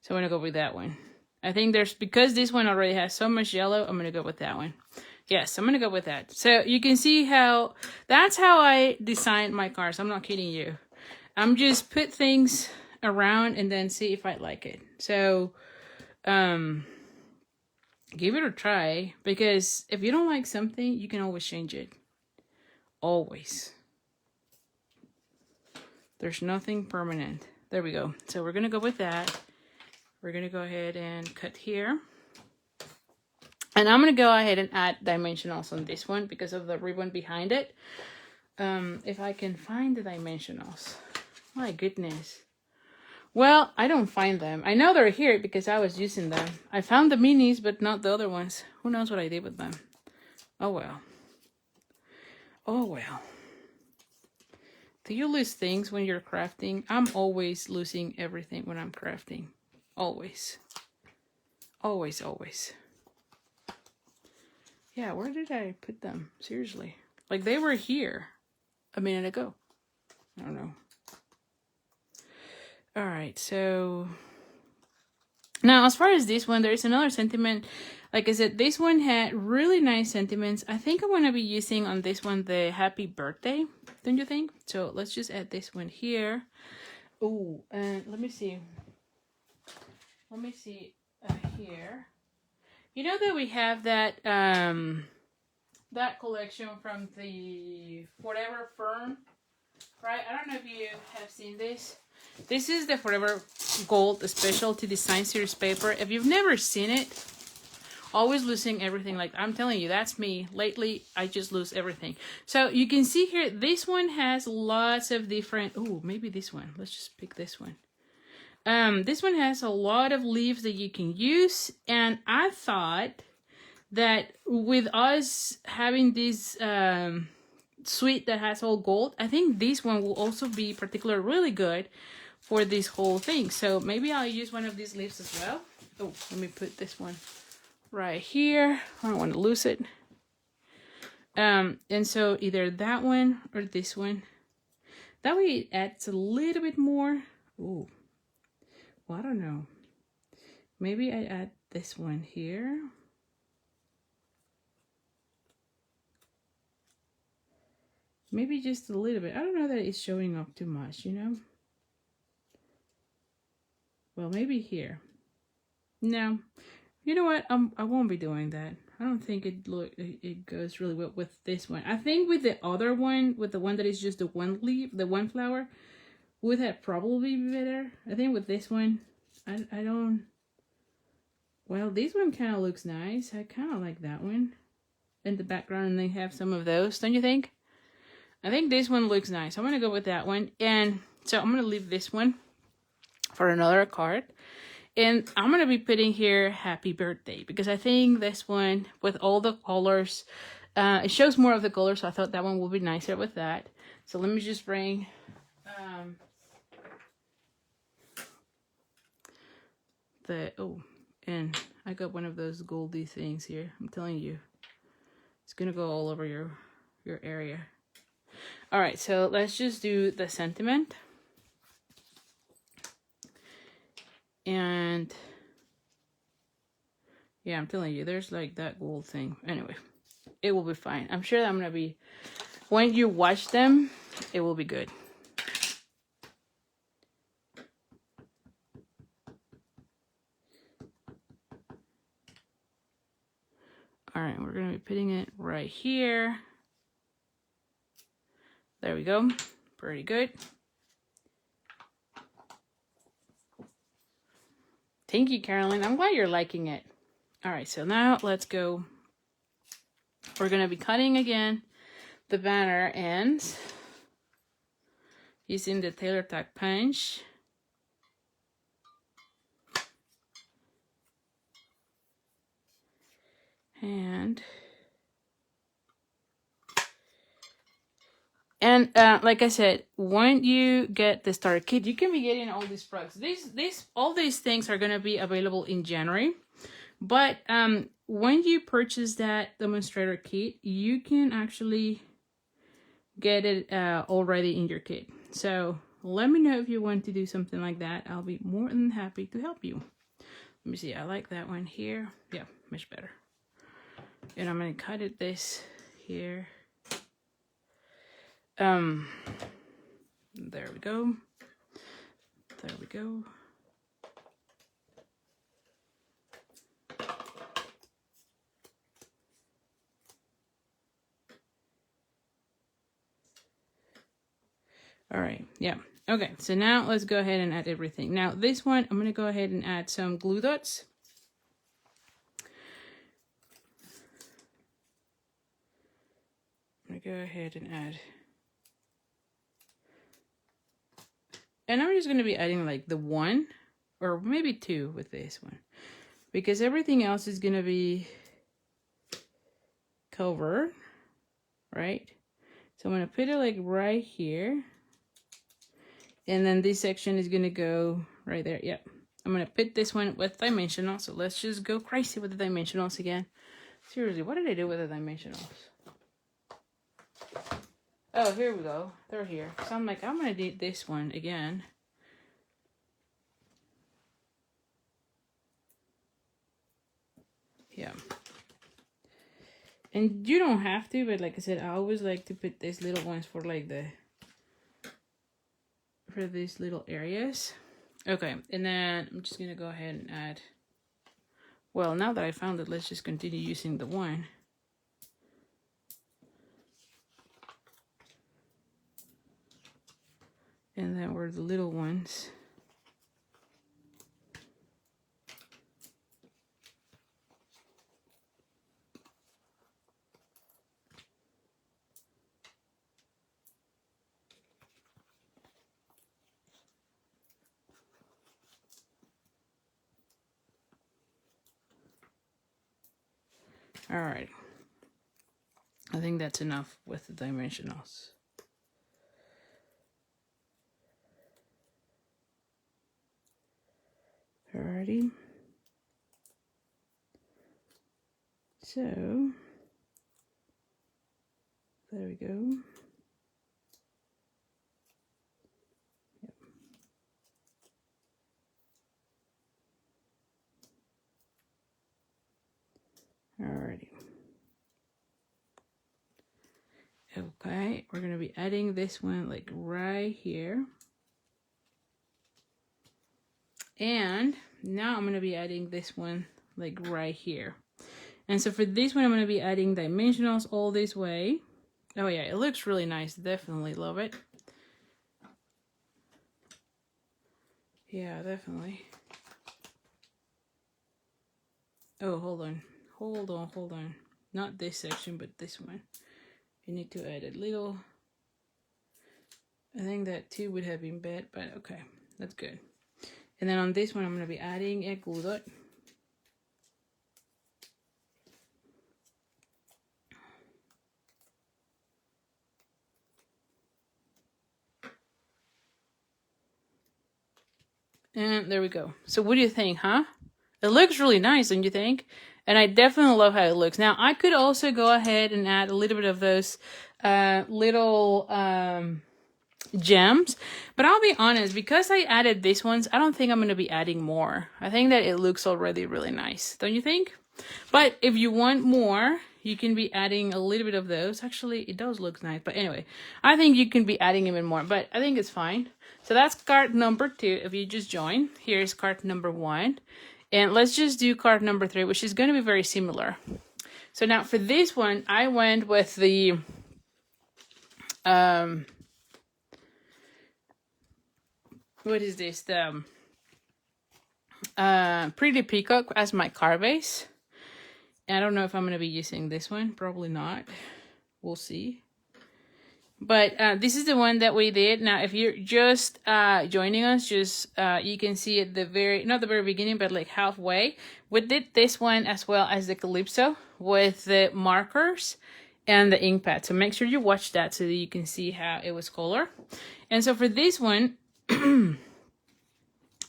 So I'm gonna go with that one. I think because this one already has so much yellow, I'm gonna go with that one. Yes, I'm gonna go with that. So you can see that's how I design my cards. I'm not kidding you. I'm just put things around and then see if I like it. So, give it a try, because if you don't like something, you can always change it. Always. There's nothing permanent. There we go. So we're gonna go with that. We're gonna go ahead and cut here. And I'm gonna go ahead and add dimensionals on this one because of the ribbon behind it. If I can find the dimensionals. My goodness. Well, I don't find them. I know they're here because I was using them. I found the minis, but not the other ones. Who knows what I did with them? Oh well. Oh well. Do you lose things when you're crafting? I'm always losing everything when I'm crafting. Always. Always, always. Yeah, where did I put them? Seriously. Like, they were here a minute ago. I don't know. Alright, so now as far as this one, there is another sentiment. Like I said, this one had really nice sentiments. I think I'm going to be using on this one the happy birthday, don't you think? So let's just add this one here. Oh, and let me see. Let me see here. You know that we have that that collection from the Forever Fern, right? I don't know if you have seen this. This is the Forever Gold Specialty Design Series paper. If you've never seen it, always losing everything. Like, I'm telling you, that's me. Lately, I just lose everything. So you can see here, this one has lots of different... Oh, maybe this one. Let's just pick this one. This one has a lot of leaves that you can use. And I thought that with us having this suite that has all gold, I think this one will also be particularly really good for this whole thing. So maybe I'll use one of these leaves as well. Oh, let me put this one right here. I don't want to lose it. And so either that one or this one. That way it adds a little bit more. Ooh. Well, I don't know. Maybe I add this one here. Maybe just a little bit. I don't know that it's showing up too much, you know? Well, maybe here. No. You know what? I won't be doing that. I don't think it goes really well with this one. I think with the other one, with the one that is just the one leaf, the one flower, would have probably be better. I think with this one, I don't... Well, this one kind of looks nice. I kind of like that one. In the background, and they have some of those, don't you think? I think this one looks nice. I'm going to go with that one. And so I'm going to leave this one for another card. And I'm going to be putting here happy birthday, because I think this one with all the colors, it shows more of the colors. So I thought that one would be nicer with that. So let me just bring and I got one of those goldy things here. I'm telling you, it's going to go all over your area. All right, so let's just do the sentiment. And yeah, I'm telling you, there's like that gold thing. Anyway, it will be fine. I'm sure that I'm gonna be, when you watch them, it will be good. All right, we're gonna be putting it right here. There we go. Pretty good. Thank you, Carolyn. I'm glad you're liking it. All right, so now let's go. We're going to be cutting again the banner ends using the tailor tack punch. And then, like I said, when you get the starter kit, you can be getting all these products. All these things are going to be available in January. But when you purchase that demonstrator kit, you can actually get it already in your kit. So let me know if you want to do something like that. I'll be more than happy to help you. Let me see. I like that one here. Yeah, much better. And I'm going to cut it this here. There we go. There we go. All right, yeah. Okay, so now let's go ahead and add everything. Now this one, I'm gonna go ahead and add some glue dots. I'm gonna go ahead and add. And I'm just gonna be adding like the one or maybe two with this one, because everything else is gonna be covered, right? So I'm gonna put it like right here. And then this section is going to go right there. Yep. I'm going to put this one with dimensionals. So let's just go crazy with the dimensionals again. Seriously, what did I do with the dimensionals? Oh, here we go. They're here. So I'm like, I'm going to need this one again. Yeah. And you don't have to, but like I said, I always like to put these little ones for like for these little areas. Okay, and then I'm just gonna go ahead and add, well, now that I found it, let's just continue using the one. And then where the little ones. All right, I think that's enough with the dimensionals. Alrighty. So there we go. Yep. Alrighty. Okay, we're gonna be adding this one like right here. And now I'm gonna be adding this one like right here. And so for this one, I'm gonna be adding dimensionals all this way. Oh yeah, it looks really nice. Definitely love it. Yeah, definitely. Oh, hold on. Hold on, hold on. Not this section, but this one. You need to add a little. I think that two would have been bad, but okay, that's good. And then on this one, I'm going to be adding a glue dot. And there we go. So what do you think, huh? It looks really nice, don't you think? And I definitely love how it looks. Now, I could also go ahead and add a little bit of those little gems, but I'll be honest, because I added these ones, I don't think I'm going to be adding more. I think that it looks already really nice, don't you think? But if you want more, you can be adding a little bit of those. Actually, it does look nice, but anyway, I think you can be adding even more, but I think it's fine. So that's card number 2. If you just join, here's card number 1, and let's just do card number 3, which is going to be very similar. So now for this one, I went with the what is this? The Pretty Peacock as my card base. I don't know if I'm going to be using this one. Probably not. We'll see. But this is the one that we did. Now, if you're just joining us, just you can see at the very, not the very beginning, but like halfway. We did this one as well as the Calypso with the markers and the ink pad. So make sure you watch that so that you can see how it was colored. And so for this one,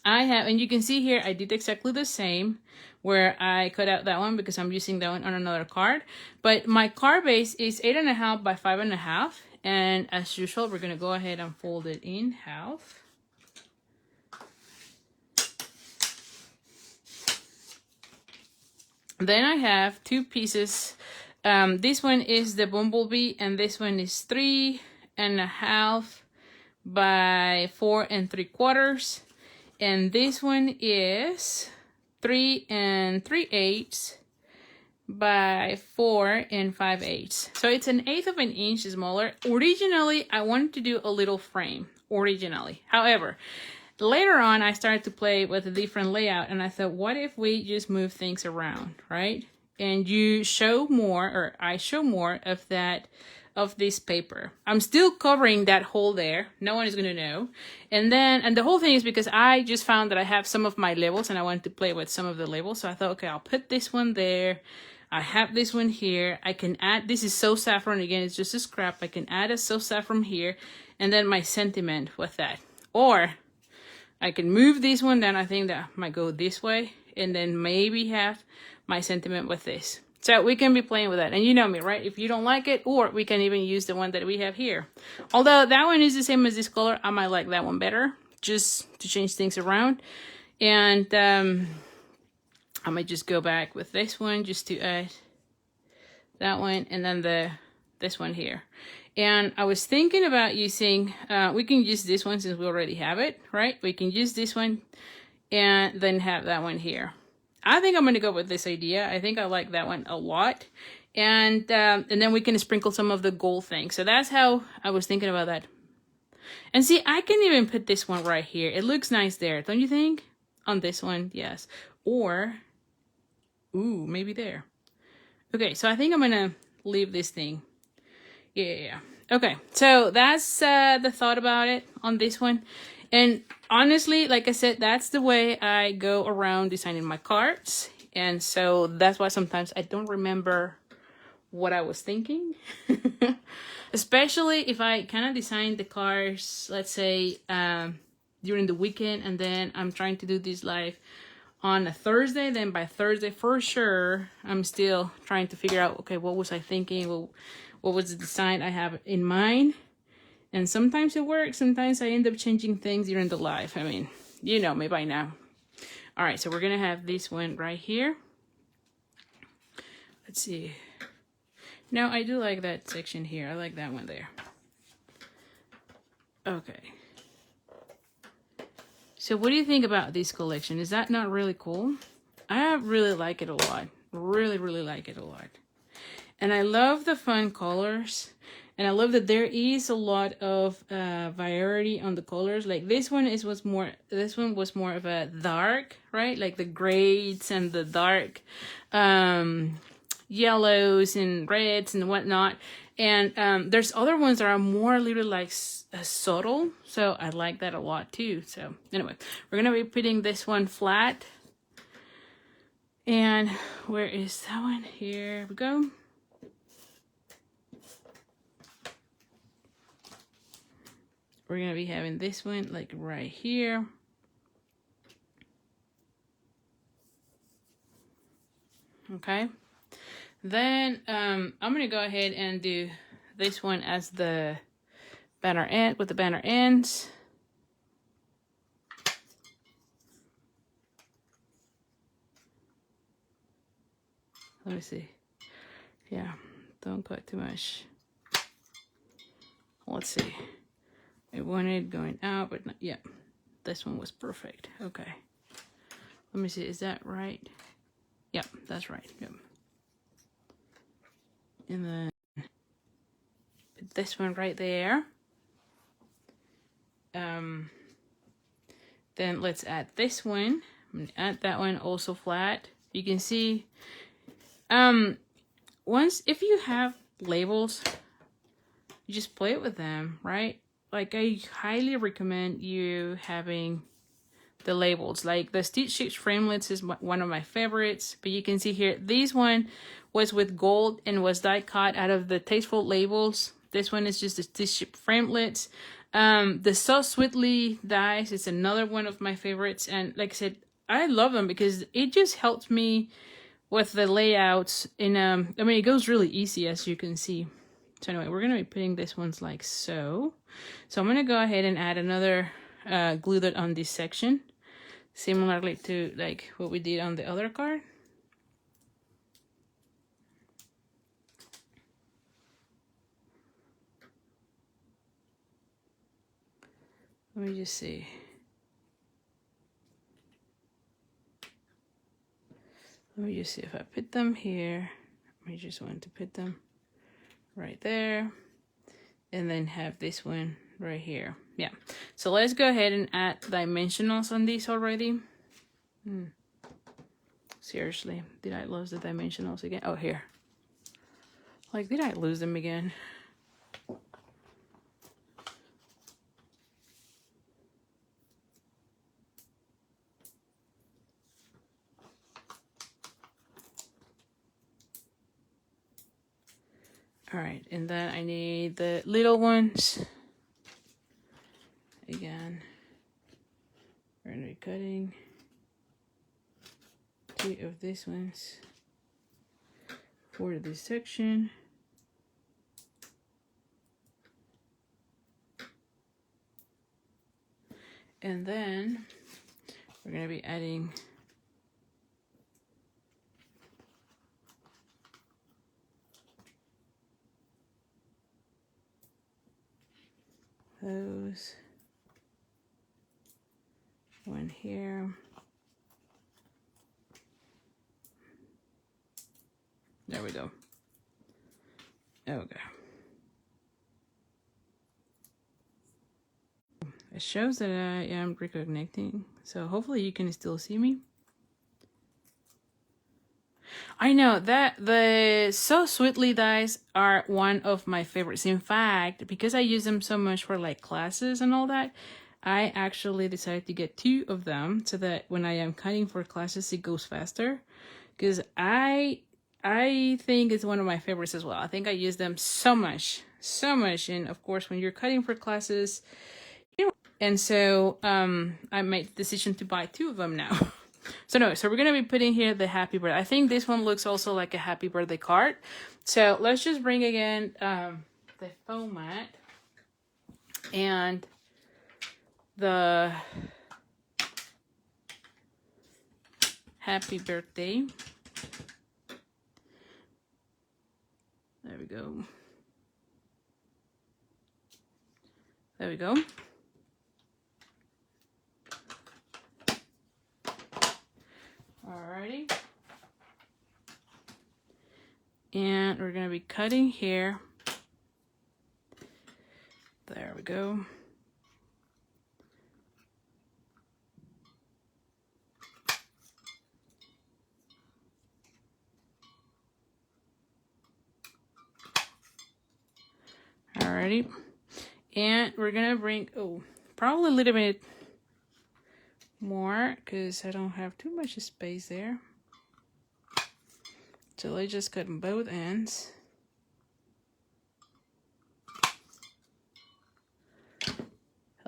I have, and you can see here, I did exactly the same where I cut out that one because I'm using that one on another card. But my card base is 8.5 by 5.5. And as usual, we're going to go ahead and fold it in half. Then I have two pieces. This one is the bumblebee, and this one is 3.5 by 4 3/4. And this one is 3 3/8 by 4 5/8. So it's 1/8 of an inch smaller. Originally, I wanted to do a little frame. However, later on, I started to play with a different layout, and I thought, what if we just move things around, right? And you show more, or I show more of that, of this paper. I'm still covering that hole there. No one is going to know. And the whole thing is because I just found that I have some of my labels and I wanted to play with some of the labels. So I thought, okay, I'll put this one there. I have this one here. I can add, this is So Saffron. Again, it's just a scrap. I can add a So Saffron here and then my sentiment with that. Or I can move this one, then I think that might go this way, and then maybe have my sentiment with this. So we can be playing with that. And you know me, right? If you don't like it, or we can even use the one that we have here. Although that one is the same as this color, I might like that one better, just to change things around. And I might just go back with this one just to add that one, and then this one here. And I was thinking about using, we can use this one since we already have it, right? We can use this one and then have that one here. I think I'm going to go with this idea. I think I like that one a lot. And then we can sprinkle some of the gold thing. So that's how I was thinking about that. And see, I can even put this one right here. It looks nice there, don't you think? On this one, yes. Or, ooh, maybe there. Okay, so I think I'm going to leave this thing. Yeah. Okay, so that's the thought about it on this one. And honestly, like I said, that's the way I go around designing my cards. And so that's why sometimes I don't remember what I was thinking. Especially if I kind of design the cards, let's say, during the weekend, and then I'm trying to do this live on a Thursday. Then by Thursday, for sure, I'm still trying to figure out, okay, what was I thinking? What was the design I have in mind? And sometimes it works. Sometimes I end up changing things during the live. I mean, you know me by now. All right, so we're going to have this one right here. Let's see. No, I do like that section here. I like that one there. Okay. So what do you think about this collection? Is that not really cool? I really like it a lot. Really, really like it a lot. And I love the fun colors. And I love that there is a lot of variety on the colors. Like this one was more of a dark, right? Like the grays and the dark yellows and reds and whatnot. And there's other ones that are more a little like subtle. So I like that a lot too. So anyway, we're going to be putting this one flat. And where is that one? Here we go. We're going to be having this one like right here. Okay. Then I'm going to go ahead and do this one as the banner end, with the banner ends. Let me see. Yeah, don't cut too much. Let's see. I wanted going out, but not, yeah, this one was perfect. Okay. Let me see, is that right? Yep, that's right. Yep. And then put this one right there. Then let's add this one. I'm gonna add that one also flat. You can see, if you have labels, you just play with them, right? Like I highly recommend you having the labels. Like the Stitch Shapes framelits is one of my favorites, but you can see here, this one was with gold and was die cut out of the Tasteful labels. This one is just the Stitch Shape framelits. The So Sweetly dies is another one of my favorites, and like I said, I love them because it just helps me with the layouts. In I mean, it goes really easy, as you can see. So anyway, we're gonna be putting this ones like so. So I'm gonna go ahead and add another glue dot on this section, similarly to like what we did on the other card. Let me just see. Let me just see if I put them here. I just want to put them right there. And then have this one right here. Yeah. So let's go ahead and add dimensionals on these already. Seriously, did I lose the dimensionals again? Oh, here. Like, did I lose them again? All right, and then I need the little ones. Again, we're gonna be cutting 2 of these ones for this section. And then we're gonna be adding those, one here. There we go. Okay. It shows that I am reconnecting, so hopefully you can still see me. I know that the So Sweetly dies are one of my favorites. In fact, because I use them so much for like classes and all that, I actually decided to get 2 of them so that when I am cutting for classes, it goes faster. Because I think it's one of my favorites as well. I think I use them so much. And of course, when you're cutting for classes, you know, and so I made the decision to buy 2 of them now. So we're gonna be putting here the happy birthday. I think this one looks also like a happy birthday card. So let's just bring again the foam mat and the happy birthday. There we go. There we go. Alrighty. And we're going to be cutting here. There we go. Alrighty. And we're going to bring, probably a little bit more because I don't have too much space there. So let's just cut both ends.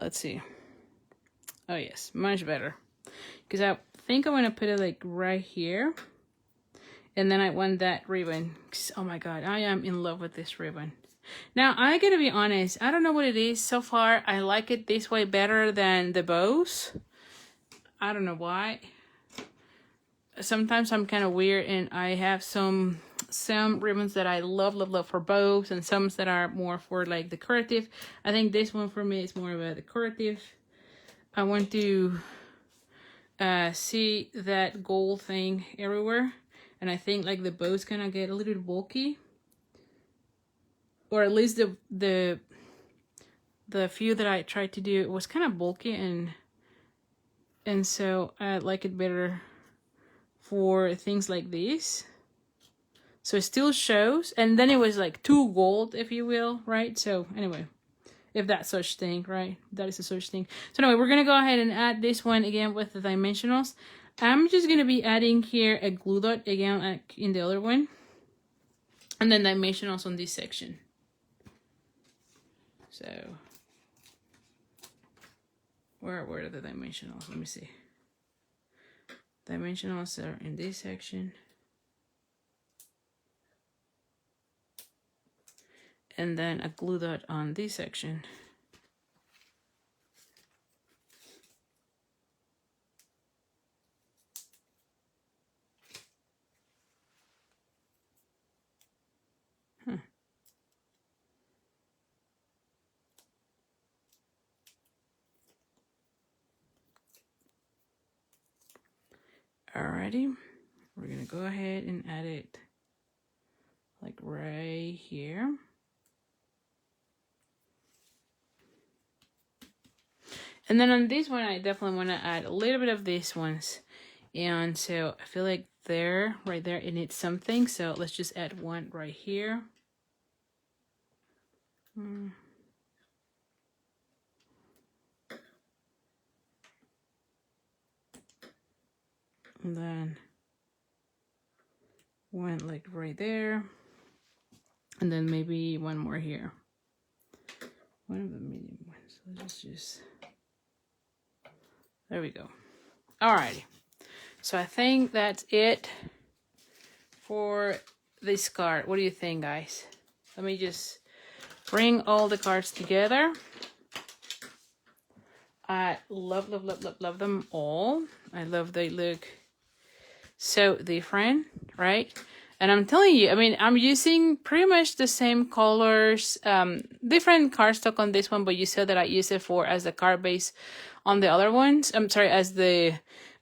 Let's see. Oh yes, much better. Because I think I want to put it like right here. And then I want that ribbon. Oh my god, I am in love with this ribbon. Now, I gotta be honest, I don't know what it is. So far, I like it this way better than the bows. I don't know why. Sometimes I'm kind of weird and I have some ribbons that I love for bows and some that are more for like decorative. I think this one for me is more of a decorative. I want to see that gold thing everywhere. And I think like the bows kind of get a little bit bulky. Or at least the few that I tried to do was kind of bulky and so I like it better for things like this. So it still shows, and then it was like too gold, if you will, right? So anyway, if that's such thing, right? That is a such thing. So anyway, we're gonna go ahead and add this one again with the dimensionals. I'm just gonna be adding here a glue dot again in the other one, and then dimensionals on this section. So where are the dimensionals? Let me see. Dimensionals are in this section. And then a glue dot on this section. Alrighty, we're gonna go ahead and add it like right here. And then on this one, I definitely want to add a little bit of these ones. And so I feel like there, right there, it needs something. So let's just add one right here. And then one like right there. And then maybe one more here. One of the medium ones. Let's just... There we go. Alrighty. So I think that's it for this card. What do you think, guys? Let me just bring all the cards together. I love them all. I love they look so different, right? And I'm telling you, I mean, I'm using pretty much the same colors, different cardstock on this one, but you said that I use it for as the card base on the other ones. I'm sorry, as the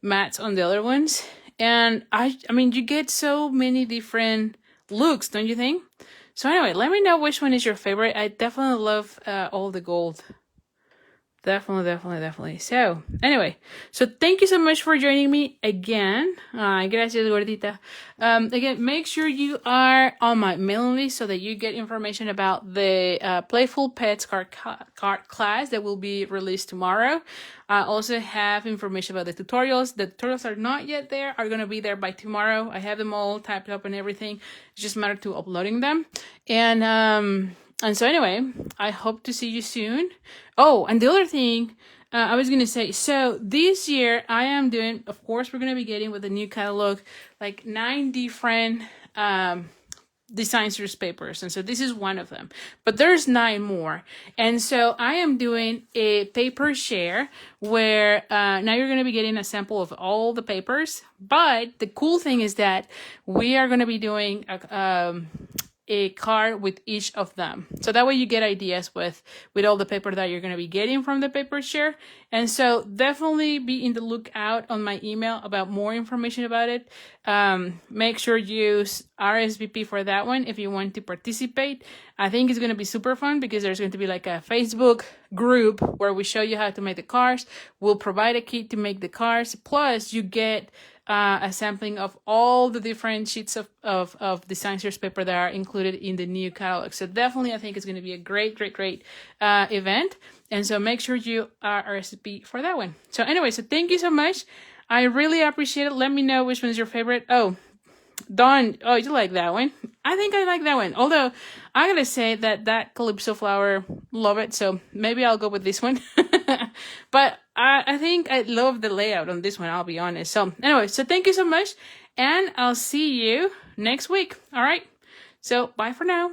mats on the other ones. And I mean, you get so many different looks, don't you think? So anyway, let me know which one is your favorite. I definitely love all the gold. Definitely. So, anyway, so thank you so much for joining me again. Gracias, gordita. Again, make sure you are on my mailing list so that you get information about the Playful Pets card class that will be released tomorrow. I also have information about the tutorials. The tutorials are not yet there, are going to be there by tomorrow. I have them all typed up and everything. It's just a matter to uploading them. And so anyway, I hope to see you soon. Oh, and the other thing I was going to say, so this year I am doing, of course, we're going to be getting with the new catalog, like 9 different design series papers. And so this is one of them, but there's 9 more. And so I am doing a paper share where now you're going to be getting a sample of all the papers. But the cool thing is that we are going to be doing a card with each of them. So that way you get ideas with all the paper that you're going to be getting from the paper share. And so definitely be in the lookout on my email about more information about it. Make sure you use RSVP for that one if you want to participate. I think it's going to be super fun because there's going to be like a Facebook group where we show you how to make the cards. We'll provide a kit to make the cards. Plus you get a sampling of all the different sheets of design series paper that are included in the new catalog. So definitely, I think it's going to be a great event. And so make sure you RSVP for that one. So anyway, so thank you so much. I really appreciate it. Let me know which one is your favorite. Oh, Dawn, oh, you like that one? I think I like that one. Although, I gotta say that Calypso flower, love it. So maybe I'll go with this one. But I think I love the layout on this one, I'll be honest. So anyway, so thank you so much. And I'll see you next week. All right? So bye for now.